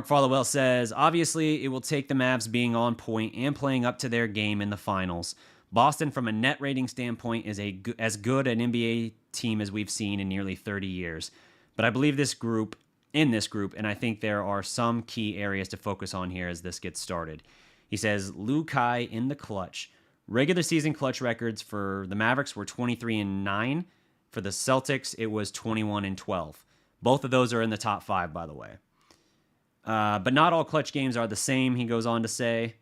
Speaker 1: Followell says, obviously it will take the Mavs being on point and playing up to their game in the finals. Boston, from a net rating standpoint, is as good an NBA team as we've seen in nearly 30 years. But I believe this group, and I think there are some key areas to focus on here as this gets started. He says, Lou Kai in the clutch. Regular season clutch records for the Mavericks were 23-9. For the Celtics, it was 21-12. Both of those are in the top 5, by the way. But not all clutch games are the same, he goes on to say.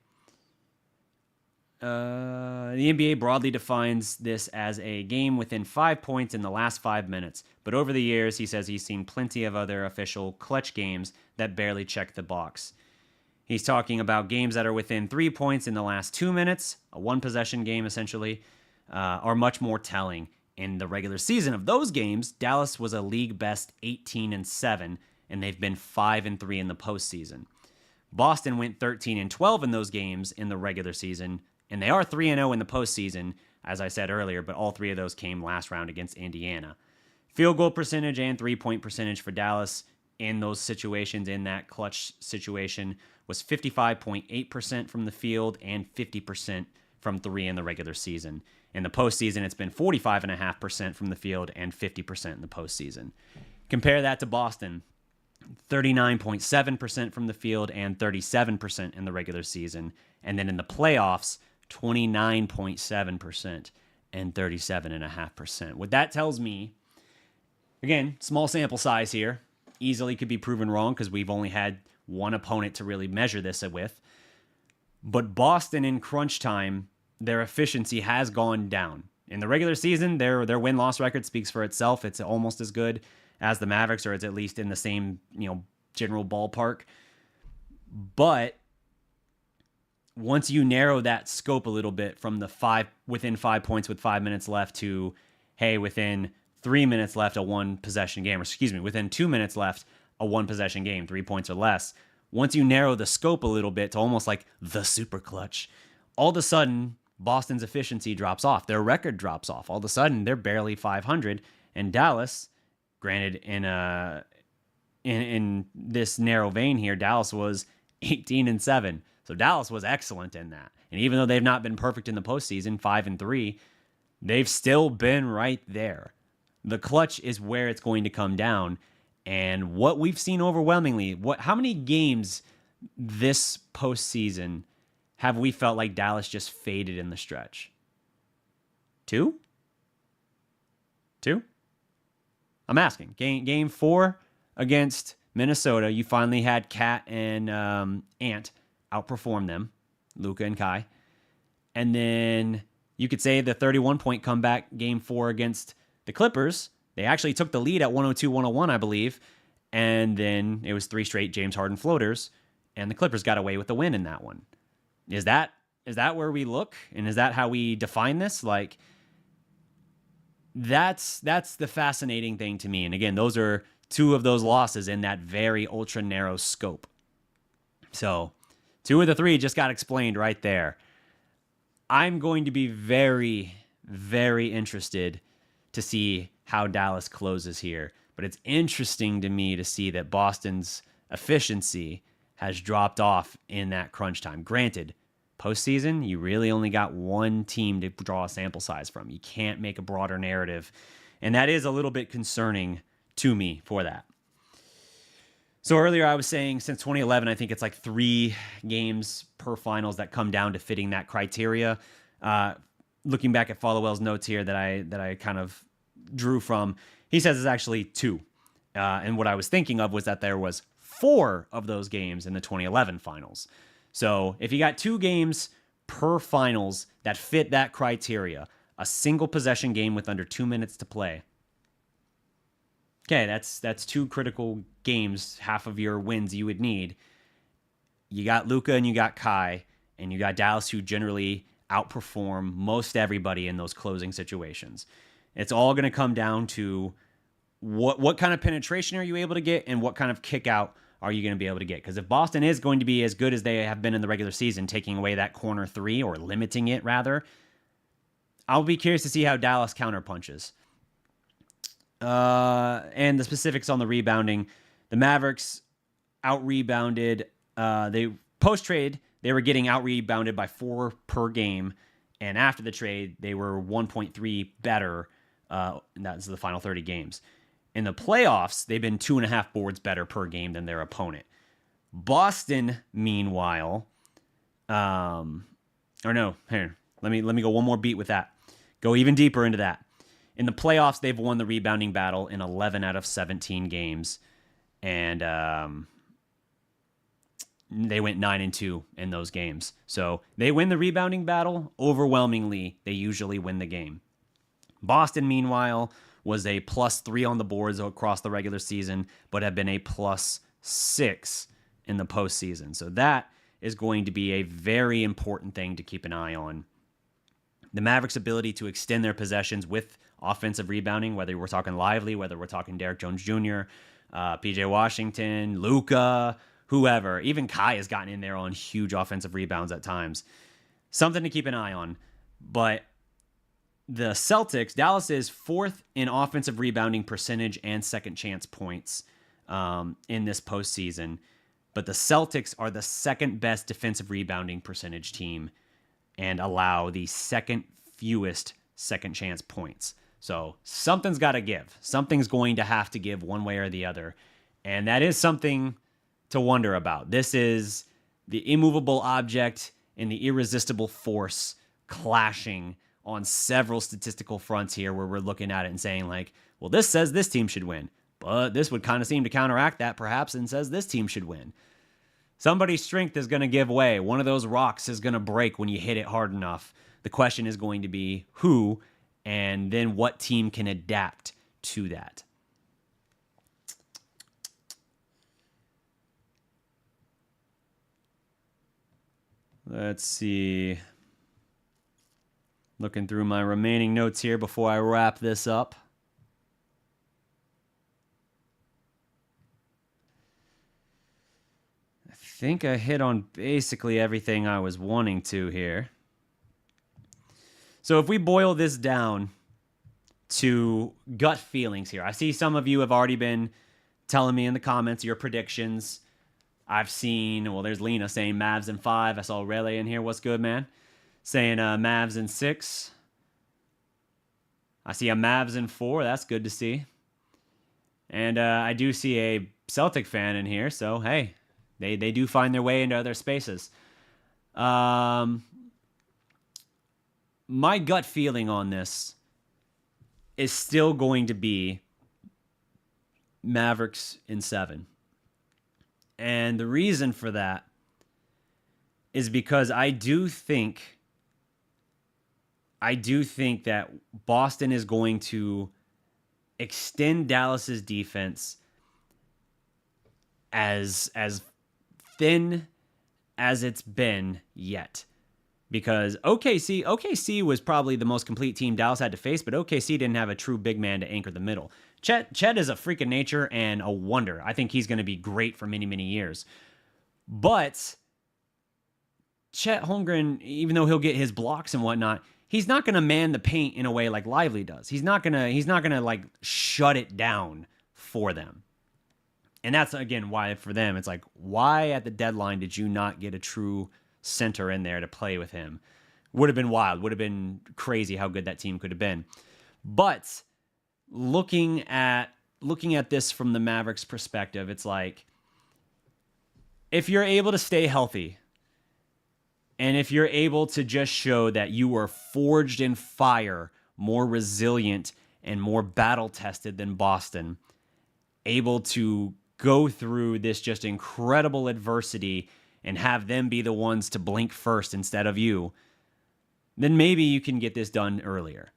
Speaker 1: The NBA broadly defines this as a game within 5 points in the last 5 minutes. But over the years, he says he's seen plenty of other official clutch games that barely check the box. He's talking about games that are within 3 points in the last 2 minutes, a one-possession game essentially, are much more telling. In the regular season of those games, Dallas was a league best 18-7, and they've been 5-3 in the postseason. Boston went 13-12 in those games in the regular season, and they are 3-0 in the postseason, as I said earlier, but all 3 of those came last round against Indiana. Field goal percentage and 3-point percentage for Dallas in those situations, in that clutch situation, was 55.8% from the field and 50% from 3 in the regular season. In the postseason, it's been 45.5% from the field and 50% in the postseason. Compare that to Boston, 39.7% from the field and 37% in the regular season. And then in the playoffs, 29.7% and 37.5%. What that tells me, again, small sample size here, easily could be proven wrong because we've only had one opponent to really measure this with. But Boston in crunch time, their efficiency has gone down. In the regular season, their win-loss record speaks for itself. It's almost as good as the Mavericks, or it's at least in the same, general ballpark. But once you narrow that scope a little bit from the within 5 points with 5 minutes left to, hey, within 3 minutes left, a one-possession game, or within 2 minutes left, a one-possession game, 3 points or less. Once you narrow the scope a little bit to almost like the super clutch, all of a sudden, Boston's efficiency drops off. Their record drops off. All of a sudden, they're barely 500. And Dallas, granted, in this narrow vein here, Dallas was 18-7. So Dallas was excellent in that. And even though they've not been perfect in the postseason, 5-3, they've still been right there. The clutch is where it's going to come down. And what we've seen overwhelmingly, how many games this postseason have we felt like Dallas just faded in the stretch? Two? I'm asking. Game 4 against Minnesota, you finally had Cat and Ant outperform them, Luka and Kai. And then you could say the 31-point comeback game 4 against the Clippers. They actually took the lead at 102-101, I believe. And then it was 3 straight James Harden floaters. And the Clippers got away with the win in that one. Is that where we look? And is that how we define this? Like, that's the fascinating thing to me. And again, those are 2 of those losses in that very ultra narrow scope. So 2 of the 3 just got explained right there. I'm going to be very, very interested to see how Dallas closes here. But it's interesting to me to see that Boston's efficiency has dropped off in that crunch time. Granted, postseason, you really only got one team to draw a sample size from. You can't make a broader narrative. And that is a little bit concerning to me for that. So earlier I was saying since 2011, I think it's like 3 games per finals that come down to fitting that criteria. Looking back at Followell's notes here that I kind of drew from, he says it's actually 2. And what I was thinking of was that there was 4 of those games in the 2011 finals. So if you got 2 games per finals that fit that criteria, a single possession game with under 2 minutes to play. Okay, that's 2 critical games, half of your wins you would need. You got Luka and you got Kai, and you got Dallas, who generally outperform most everybody in those closing situations. It's all going to come down to what kind of penetration are you able to get and what kind of kick out are you going to be able to get? Because if Boston is going to be as good as they have been in the regular season, taking away that corner 3 or limiting it rather, I'll be curious to see how Dallas counterpunches. And the specifics on the rebounding, the Mavericks out-rebounded. They post-trade, they were getting out-rebounded by 4 per game. And after the trade, they were 1.3 better. And that's the final 30 games. In the playoffs, they've been 2.5 boards better per game than their opponent. Boston, meanwhile, let me go one more beat with that. Go even deeper into that. In the playoffs, they've won the rebounding battle in 11 out of 17 games, and they went 9-2 in those games. So they win the rebounding battle overwhelmingly. They usually win the game. Boston, meanwhile, was a +3 on the boards across the regular season, but have been a +6 in the postseason. So that is going to be a very important thing to keep an eye on. The Mavericks' ability to extend their possessions with offensive rebounding, whether we're talking Lively, whether we're talking Derrick Jones Jr., PJ Washington, Luka, whoever. Even Kai has gotten in there on huge offensive rebounds at times. Something to keep an eye on. But the Celtics, Dallas is 4th in offensive rebounding percentage and second chance points in this postseason. But the Celtics are the 2nd best defensive rebounding percentage team and allow the 2nd fewest second chance points. So something's got to give. Something's going to have to give one way or the other. And that is something to wonder about. This is the immovable object and the irresistible force clashing on several statistical fronts here, where we're looking at it and saying like, well, this says this team should win, but this would kind of seem to counteract that perhaps and says this team should win. Somebody's strength is going to give way. One of those rocks is going to break when you hit it hard enough. The question is going to be who, and then what team can adapt to that. Let's see. Looking through my remaining notes here before I wrap this up. I think I hit on basically everything I was wanting to here. So if we boil this down to gut feelings here, I see some of you have already been telling me in the comments your predictions. I've seen, well, there's Lena saying Mavs in 5. I saw Rele in here. What's good, man? Saying Mavs in 6. I see a Mavs in 4. That's good to see. And I do see a Celtic fan in here. So, hey, they do find their way into other spaces. My gut feeling on this is still going to be Mavericks in 7. And the reason for that is because I do think that Boston is going to extend Dallas's defense as thin as it's been yet. Because OKC was probably the most complete team Dallas had to face, but OKC didn't have a true big man to anchor the middle. Chet is a freak of nature and a wonder. I think he's going to be great for many, many years. But Chet Holmgren, even though he'll get his blocks and whatnot, he's not going to man the paint in a way like Lively does. He's not going to like shut it down for them. And that's, again, why for them, it's like, why at the deadline did you not get a true center in there to play with him? Would have been wild. Would have been crazy how good that team could have been. But looking at this from the Mavericks perspective, it's like, if you're able to stay healthy, and if you're able to just show that you were forged in fire, more resilient and more battle-tested than Boston, able to go through this just incredible adversity and have them be the ones to blink first instead of you, then maybe you can get this done earlier.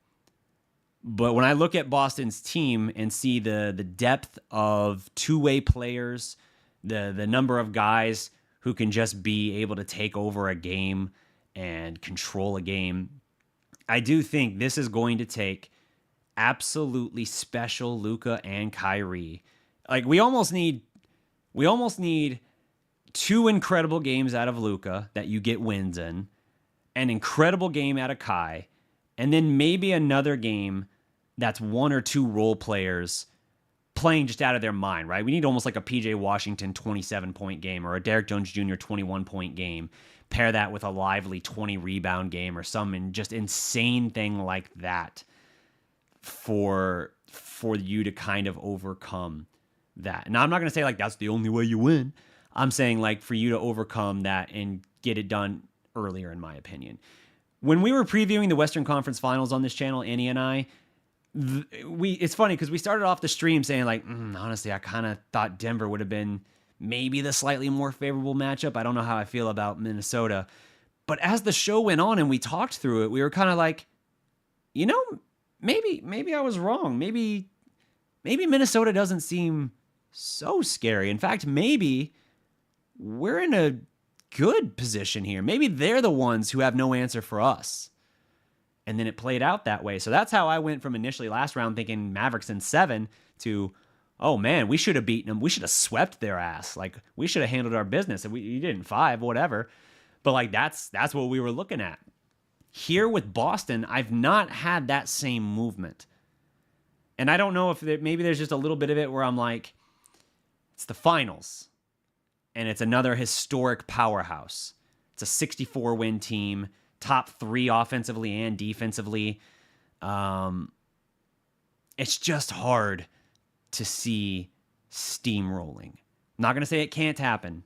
Speaker 1: But when I look at Boston's team and see the depth of two-way players, the number of guys who can just be able to take over a game and control a game, I do think this is going to take absolutely special Luka and Kyrie. Like, we almost need 2 incredible games out of Luka that you get wins in, an incredible game out of Kai, and then maybe another game that's 1 or 2 role players playing just out of their mind, right? We need almost like a PJ Washington 27-point game or a Derek Jones Jr. 21-point game. Pair that with a Lively 20-rebound game or some just insane thing like that for you to kind of overcome that. Now, I'm not going to say like that's the only way you win. I'm saying like for you to overcome that and get it done earlier, in my opinion. When we were previewing the Western Conference Finals on this channel, Annie and I, it's funny because we started off the stream saying like, honestly, I kind of thought Denver would have been maybe the slightly more favorable matchup. I don't know how I feel about Minnesota. But as the show went on and we talked through it, we were kind of like, maybe I was wrong. Maybe Minnesota doesn't seem so scary. In fact, maybe we're in a good position here. Maybe they're the ones who have no answer for us. And then it played out that way. So that's how I went from initially last round thinking Mavericks in 7 to, oh man, we should have beaten them. We should have swept their ass. Like, we should have handled our business. And we did in 5, whatever. But like, that's what we were looking at. Here with Boston, I've not had that same movement. And I don't know if maybe there's just a little bit of it where I'm like, it's the finals. And it's another historic powerhouse. It's a 64-win team. Top 3 offensively and defensively. It's just hard to see steamrolling. I'm not going to say it can't happen,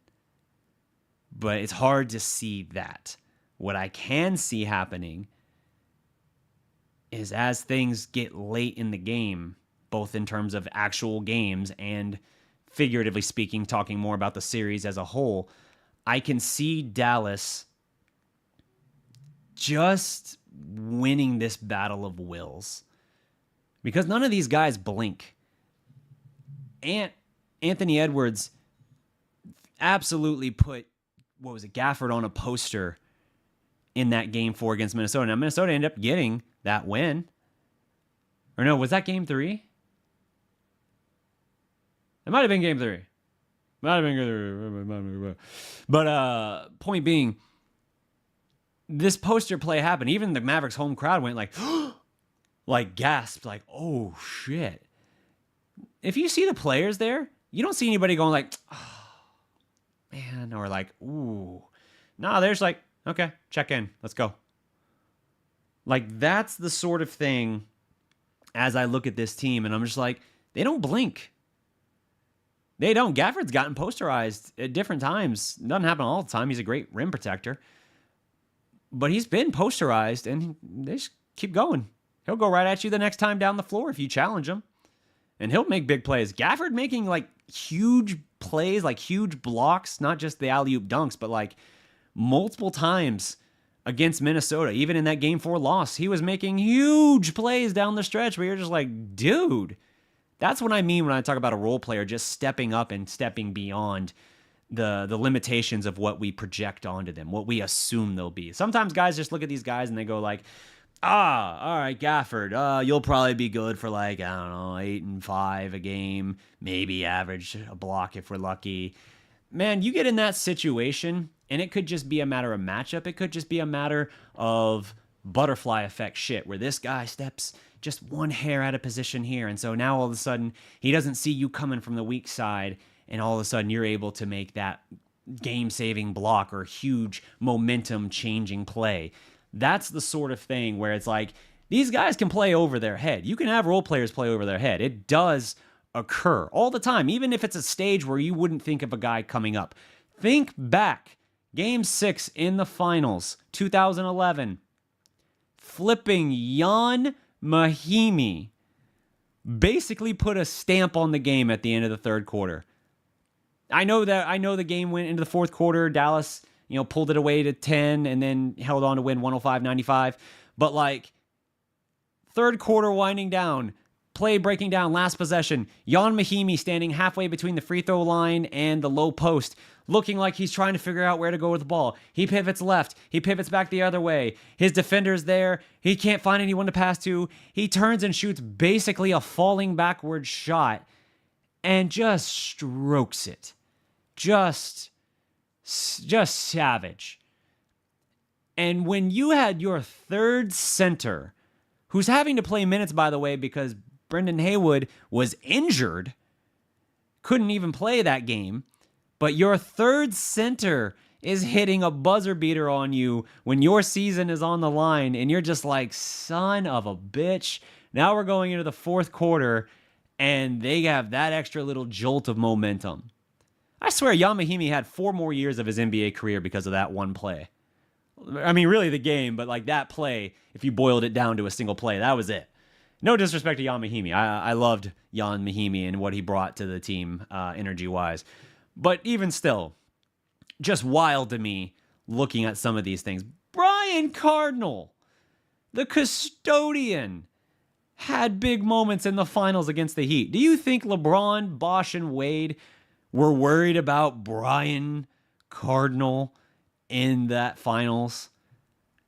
Speaker 1: but it's hard to see that. What I can see happening is as things get late in the game, both in terms of actual games and figuratively speaking, talking more about the series as a whole, I can see Dallas just winning this battle of wills. Because none of these guys blink. Anthony Edwards absolutely put, Gafford on a poster in that game 4 against Minnesota. Now, Minnesota ended up getting that win. Or no, was that game 3? It might have been game 3. Might have been game 3. But point being, this poster play happened. Even the Mavericks home crowd went like, like gasped, like, oh shit. If you see the players there, you don't see anybody going like, oh, man, or like, ooh. No, there's like, okay, check in, let's go. Like, that's the sort of thing as I look at this team, and I'm just like, they don't blink. They don't. Gafford's gotten posterized at different times. Doesn't happen all the time. He's a great rim protector. But he's been posterized, and they just keep going. He'll go right at you the next time down the floor if you challenge him. And he'll make big plays. Gafford making, like, huge plays, like huge blocks, not just the alley-oop dunks, but, like, multiple times against Minnesota. Even in that Game 4 loss, he was making huge plays down the stretch where you're just like, dude. That's what I mean when I talk about a role player just stepping up and stepping beyond the limitations of what we project onto them, what we assume they'll be. Sometimes guys just look at these guys and they go like, all right, Gafford, you'll probably be good for like, I don't know, 8 and 5 a game, maybe average a block if we're lucky. Man, you get in that situation, and it could just be a matter of matchup. It could just be a matter of butterfly effect shit, where this guy steps just one hair out of position here, and so now all of a sudden he doesn't see you coming from the weak side, and all of a sudden you're able to make that game-saving block or huge momentum-changing play. That's the sort of thing where it's like, these guys can play over their head. You can have role players play over their head. It does occur all the time, even if it's a stage where you wouldn't think of a guy coming up. Think back, Game 6 in the finals, 2011. Flipping Jan Mahimi basically put a stamp on the game at the end of the third quarter. I know the game went into the fourth quarter. Dallas, pulled it away to 10 and then held on to win 105-95. But like, third quarter winding down, play breaking down, last possession. Jan Mahimi standing halfway between the free throw line and the low post, looking like he's trying to figure out where to go with the ball. He pivots left. He pivots back the other way. His defender's there. He can't find anyone to pass to. He turns and shoots basically a falling backward shot and just strokes it. Just savage. And when you had your third center, who's having to play minutes, by the way, because Brendan Haywood was injured, couldn't even play that game, but your third center is hitting a buzzer beater on you when your season is on the line, and you're just like, son of a bitch. Now we're going into the fourth quarter, and they have that extra little jolt of momentum. I swear Jan Mahimi had 4 more years of his NBA career because of that one play. I mean, really the game, but like that play, if you boiled it down to a single play, that was it. No disrespect to Jan Mahimi. I loved Jan Mahimi and what he brought to the team energy-wise. But even still, just wild to me looking at some of these things. Brian Cardinal, the custodian, had big moments in the finals against the Heat. Do you think LeBron, Bosh, and Wade were worried about Brian Cardinal in that finals?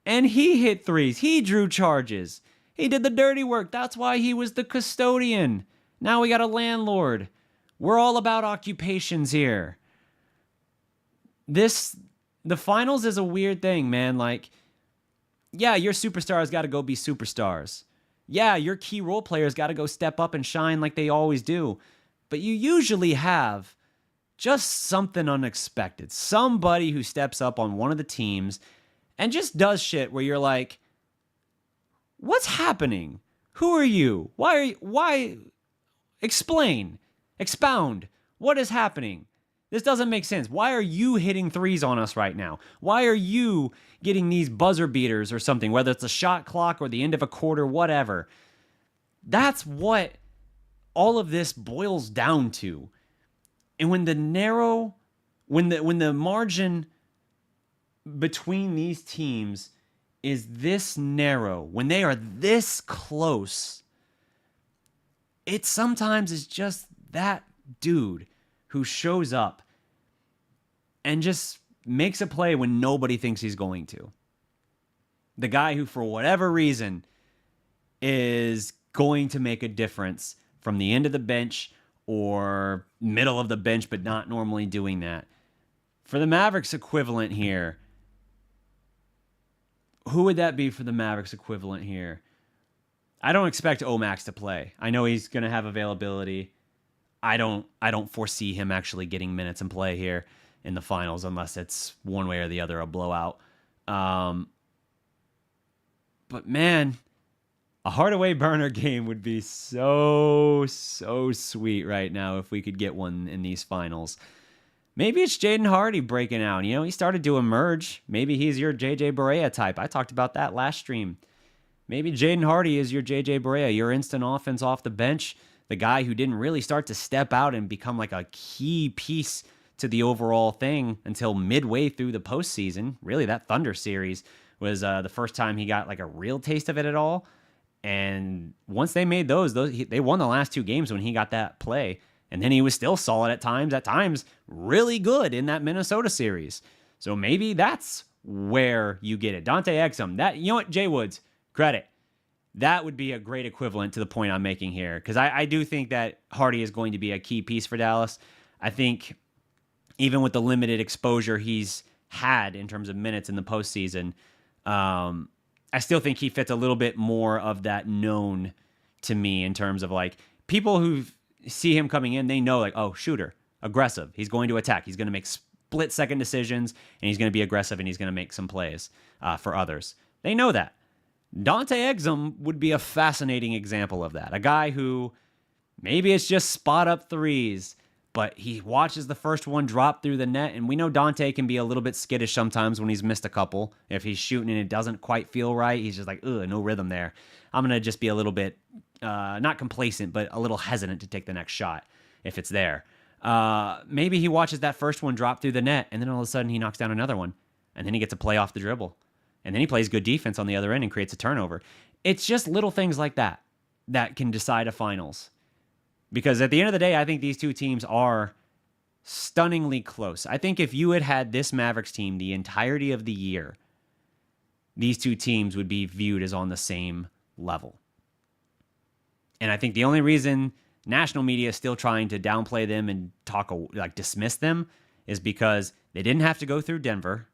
Speaker 1: And he hit threes. He drew charges. He did the dirty work. That's why he was the custodian. Now we got a landlord. We're all about occupations here. The finals is a weird thing, man. Like, yeah, your superstars got to go be superstars. Yeah, your key role players got to go step up and shine like they always do. But you usually have just something unexpected. Somebody who steps up on one of the teams and just does shit where you're like, what's happening? Who are you? Why? Explain. Expound. What is happening? This doesn't make sense. Why are you hitting threes on us right now? Why are you getting these buzzer beaters or something, whether it's a shot clock or the end of a quarter, whatever? That's what all of this boils down to. And when the margin between these teams is this narrow, when they are this close, it sometimes is just that dude who shows up and just makes a play when nobody thinks he's going to. The guy who, for whatever reason, is going to make a difference from the end of the bench or middle of the bench, but not normally doing that. For the Mavericks equivalent here, Who would that be for the Mavericks equivalent here? I don't expect Omax to play. I know he's going to have availability. I don't foresee him actually getting minutes and play here in the finals unless it's one way or the other a blowout. But man, a Hardaway burner game would be so sweet right now if we could get one in these finals. Maybe it's Jaden Hardy breaking out. He started to emerge. Maybe he's your JJ Barea type. I talked about that last stream. Maybe Jaden Hardy is your JJ Barea, your instant offense off the bench, the guy who didn't really start to step out and become like a key piece to the overall thing until midway through the postseason. Really, that Thunder series was the first time he got like a real taste of it at all. And once they made those they won the last 2 games when he got that play. And then he was still solid at times really good in that Minnesota series. So maybe that's where you get it. Dante Exum, what, Jay Woods, credit. That would be a great equivalent to the point I'm making here. Because I do think that Hardy is going to be a key piece for Dallas. I think even with the limited exposure he's had in terms of minutes in the postseason, I still think he fits a little bit more of that known to me in terms of like people who see him coming in, they know like, oh, shooter, aggressive. He's going to attack. He's going to make split-second decisions, and he's going to be aggressive, and he's going to make some plays for others. They know that. Dante Exum would be a fascinating example of that. A guy who maybe it's just spot-up threes, but he watches the first one drop through the net, and we know Dante can be a little bit skittish sometimes when he's missed a couple. If he's shooting and it doesn't quite feel right, he's just like, ugh, no rhythm there. I'm going to just be a little bit not complacent, but a little hesitant to take the next shot if it's there. Maybe he watches that first one drop through the net, and then all of a sudden he knocks down another one, and then he gets a play off the dribble, and then he plays good defense on the other end and creates a turnover. It's just little things like that that can decide a finals. Because at the end of the day, I think these two teams are stunningly close. I think if you had this Mavericks team the entirety of the year, these two teams would be viewed as on the same level. And I think the only reason national media is still trying to downplay them and dismiss them is because they didn't have to go through Denver,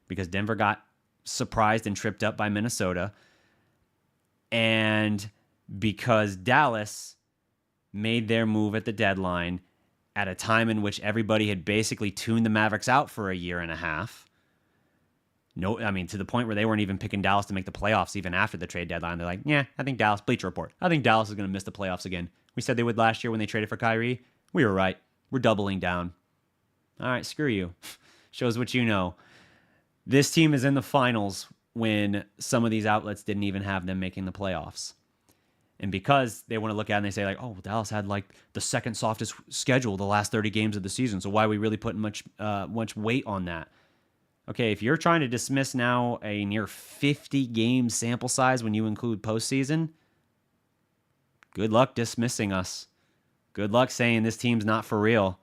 Speaker 1: because Denver got surprised and tripped up by Minnesota, and because Dallas made their move at the deadline at a time in which everybody had basically tuned the Mavericks out for a year and a half. To the point where they weren't even picking Dallas to make the playoffs even after the trade deadline. They're like, yeah, I think Dallas, Bleacher Report, I think Dallas is going to miss the playoffs again. We said they would last year when they traded for Kyrie. We were right. We're doubling down. All right, screw you. Shows what you know. This team is in the finals when some of these outlets didn't even have them making the playoffs. And because they want to look at it and they say like, oh, Dallas had like the second softest schedule the last 30 games of the season. So why are we really putting much weight on that? Okay, if you're trying to dismiss now a near 50-game sample size when you include postseason, good luck dismissing us. Good luck saying this team's not for real.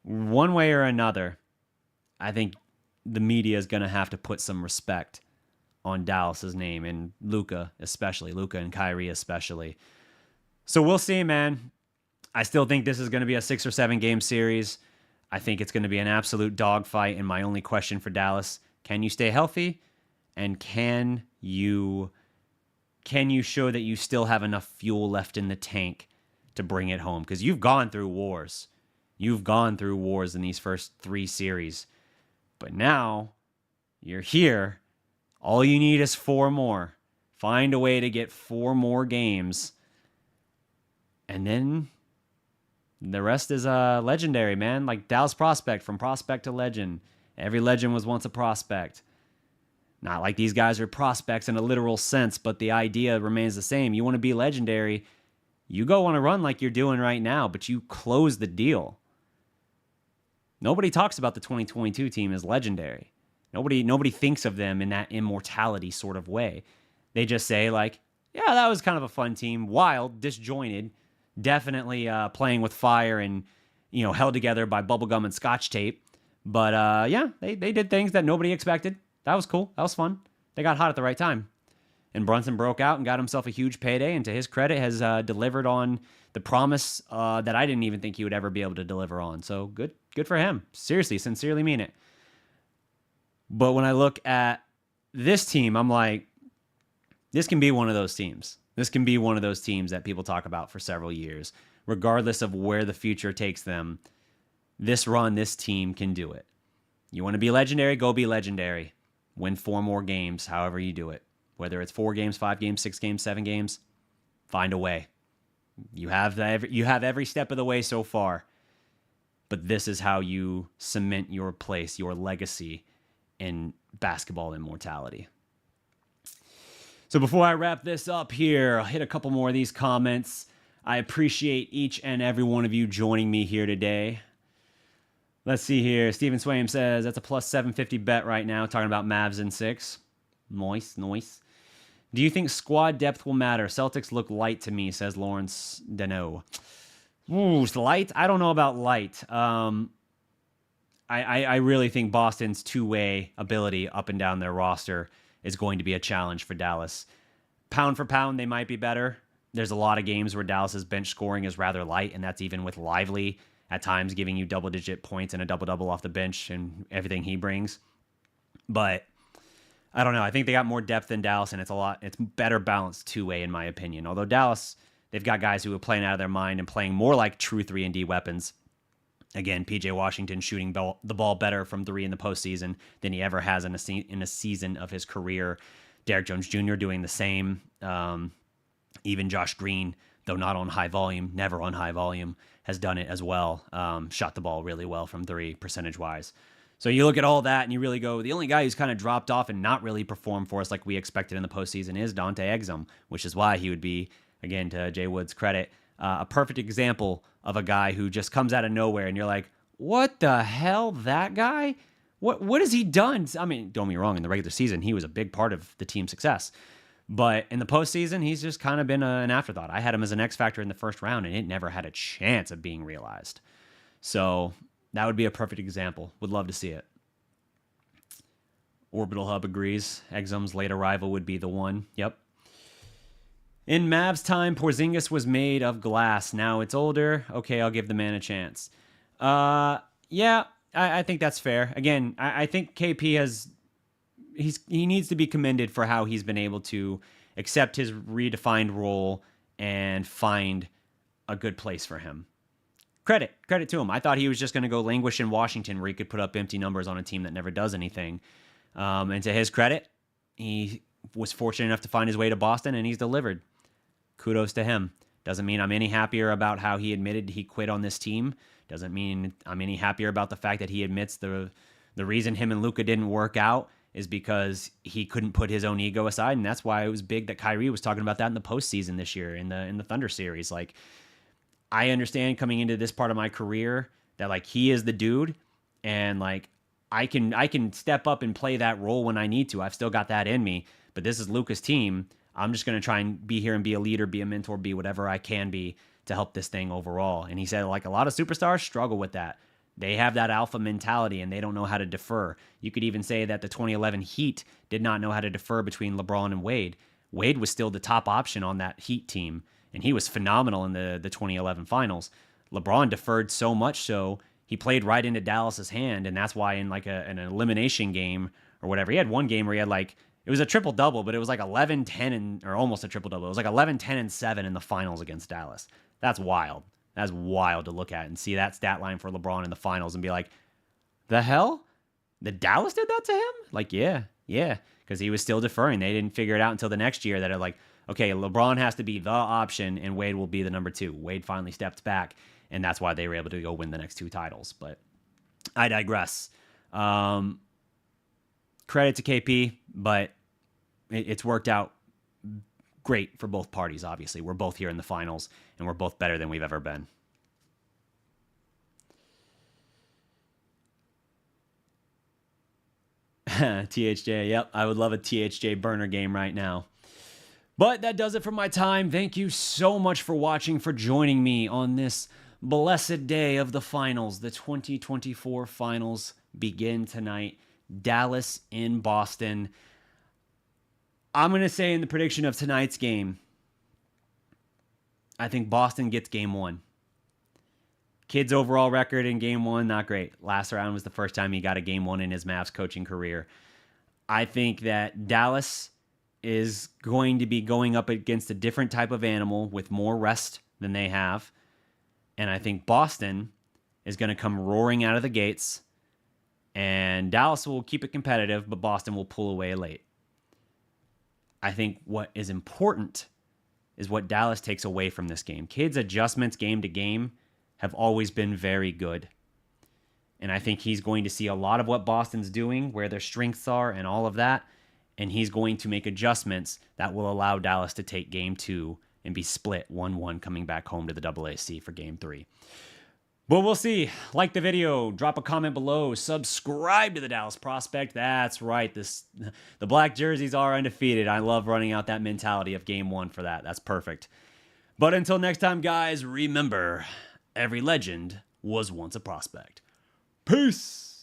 Speaker 1: One way or another, I think the media is going to have to put some respect on Dallas's name, and Luka and Kyrie especially. So we'll see, man. I still think this is going to be a 6 or 7 game series. I think it's going to be an absolute dogfight, and my only question for Dallas, can you stay healthy? And can you show that you still have enough fuel left in the tank to bring it home? Because you've gone through wars. You've gone through wars in these first 3 series. But now you're here. All you need is 4 more. Find a way to get 4 more games. And then the rest is legendary, man. Like Dallas Prospect, from prospect to legend. Every legend was once a prospect. Not like these guys are prospects in a literal sense, but the idea remains the same. You want to be legendary, you go on a run like you're doing right now, but you close the deal. Nobody talks about the 2022 team as legendary. Nobody thinks of them in that immortality sort of way. They just say like, yeah, that was kind of a fun team. Wild, disjointed, definitely playing with fire and, held together by bubblegum and scotch tape. But yeah, they did things that nobody expected. That was cool. That was fun. They got hot at the right time. And Brunson broke out and got himself a huge payday, and to his credit has delivered on the promise that I didn't even think he would ever be able to deliver on. So good for him. Seriously, sincerely mean it. But when I look at this team, I'm like, this can be one of those teams. This can be one of those teams that people talk about for several years. Regardless of where the future takes them, this run, this team can do it. You want to be legendary? Go be legendary. Win 4 more games, however you do it. Whether it's 4 games, 5 games, 6 games, 7 games, find a way. You have every step of the way so far. But this is how you cement your place, your legacy in basketball immortality. So before I wrap this up here, I'll hit a couple more of these comments. I appreciate each and every one of you joining me here today. Let's see here. Steven Swaim says, that's a plus 750 bet right now, talking about Mavs in 6. Nice. Do you think squad depth will matter? Celtics look light to me, says Lawrence Deneau. Ooh, light? I don't know about light. I really think Boston's two-way ability up and down their roster is going to be a challenge for Dallas. Pound for pound, they might be better. There's a lot of games where Dallas's bench scoring is rather light, and that's even with Lively at times giving you double-digit points and a double-double off the bench and everything he brings. But I don't know. I think they got more depth than Dallas, and it's better balanced two-way in my opinion. Although Dallas, they've got guys who are playing out of their mind and playing more like true 3-and-D weapons. Again, PJ Washington shooting the ball better from 3 in the postseason than he ever has in a season of his career. Derrick Jones Jr. doing the same. Even Josh Green, though not on high volume, never on high volume, has done it as well. Shot the ball really well from 3 percentage-wise. So you look at all that and you really go, the only guy who's kind of dropped off and not really performed for us like we expected in the postseason is Dante Exum, which is why he would be, again, to Jay Wood's credit, a perfect example of a guy who just comes out of nowhere and you're like, what the hell, that guy? What has he done? I mean, don't get me wrong, in the regular season, he was a big part of the team's success. But in the postseason, he's just kind of been an afterthought. I had him as an X factor in the first round, and it never had a chance of being realized. So that would be a perfect example. Would love to see it. Orbital Hub agrees. Exum's late arrival would be the one. Yep. In Mavs time, Porzingis was made of glass. Now it's older. Okay, I'll give the man a chance. Yeah, I think that's fair. Again, I think KP has... He needs to be commended for how he's been able to accept his redefined role and find a good place for him. Credit to him. I thought he was just going to go languish in Washington where he could put up empty numbers on a team that never does anything. And to his credit, he was fortunate enough to find his way to Boston, and he's delivered. Kudos to him. Doesn't mean I'm any happier about how he admitted he quit on this team. Doesn't mean I'm any happier about the fact that he admits the reason him and Luka didn't work out is because he couldn't put his own ego aside, and that's why it was big that Kyrie was talking about that in the postseason this year in the Thunder series. Like, I understand coming into this part of my career that like he is the dude, and like I can step up and play that role when I need to. I've still got that in me, but this is Luka's team. I'm just going to try and be here and be a leader, be a mentor, be whatever I can be to help this thing overall. And he said like a lot of superstars struggle with that. They have that alpha mentality, and they don't know how to defer. You could even say that the 2011 Heat did not know how to defer between LeBron and Wade. Wade was still the top option on that Heat team, and he was phenomenal in the 2011 finals. LeBron deferred so much so, he played right into Dallas's hand, and that's why in like an elimination game or whatever, he had one game where he had like, it was a triple-double, but it was like 11, 10, or almost a triple-double. It was like 11, 10, and 7 in the finals against Dallas. That's wild. That's wild to look at and see that stat line for LeBron in the finals and be like, the hell? The Dallas did that to him? Like, yeah, because he was still deferring. They didn't figure it out until the next year that are like, okay, LeBron has to be the option and Wade will be the number 2. Wade finally stepped back, and that's why they were able to go win the next 2 titles. But I digress. Credit to KP, but it's worked out great for both parties, obviously. We're both here in the finals, and we're both better than we've ever been. THJ, yep. I would love a THJ burner game right now. But that does it for my time. Thank you so much for watching, for joining me on this blessed day of the finals. The 2024 finals begin tonight. Dallas in Boston. I'm going to say in the prediction of tonight's game, I think Boston gets game 1. Kid's overall record in game 1, not great. Last round was the first time he got a game 1 in his Mavs coaching career. I think that Dallas is going to be going up against a different type of animal with more rest than they have. And I think Boston is going to come roaring out of the gates. And Dallas will keep it competitive, but Boston will pull away late. I think what is important is what Dallas takes away from this game. Kidd's adjustments game to game have always been very good. And I think he's going to see a lot of what Boston's doing, where their strengths are and all of that. And he's going to make adjustments that will allow Dallas to take game 2 and be split 1-1 coming back home to the AAC for game 3. But we'll see. Like the video, drop a comment below, subscribe to the Dallas Prospect. That's right. The black jerseys are undefeated. I love running out that mentality of game 1 for that. That's perfect. But until next time, guys, remember, every legend was once a prospect. Peace.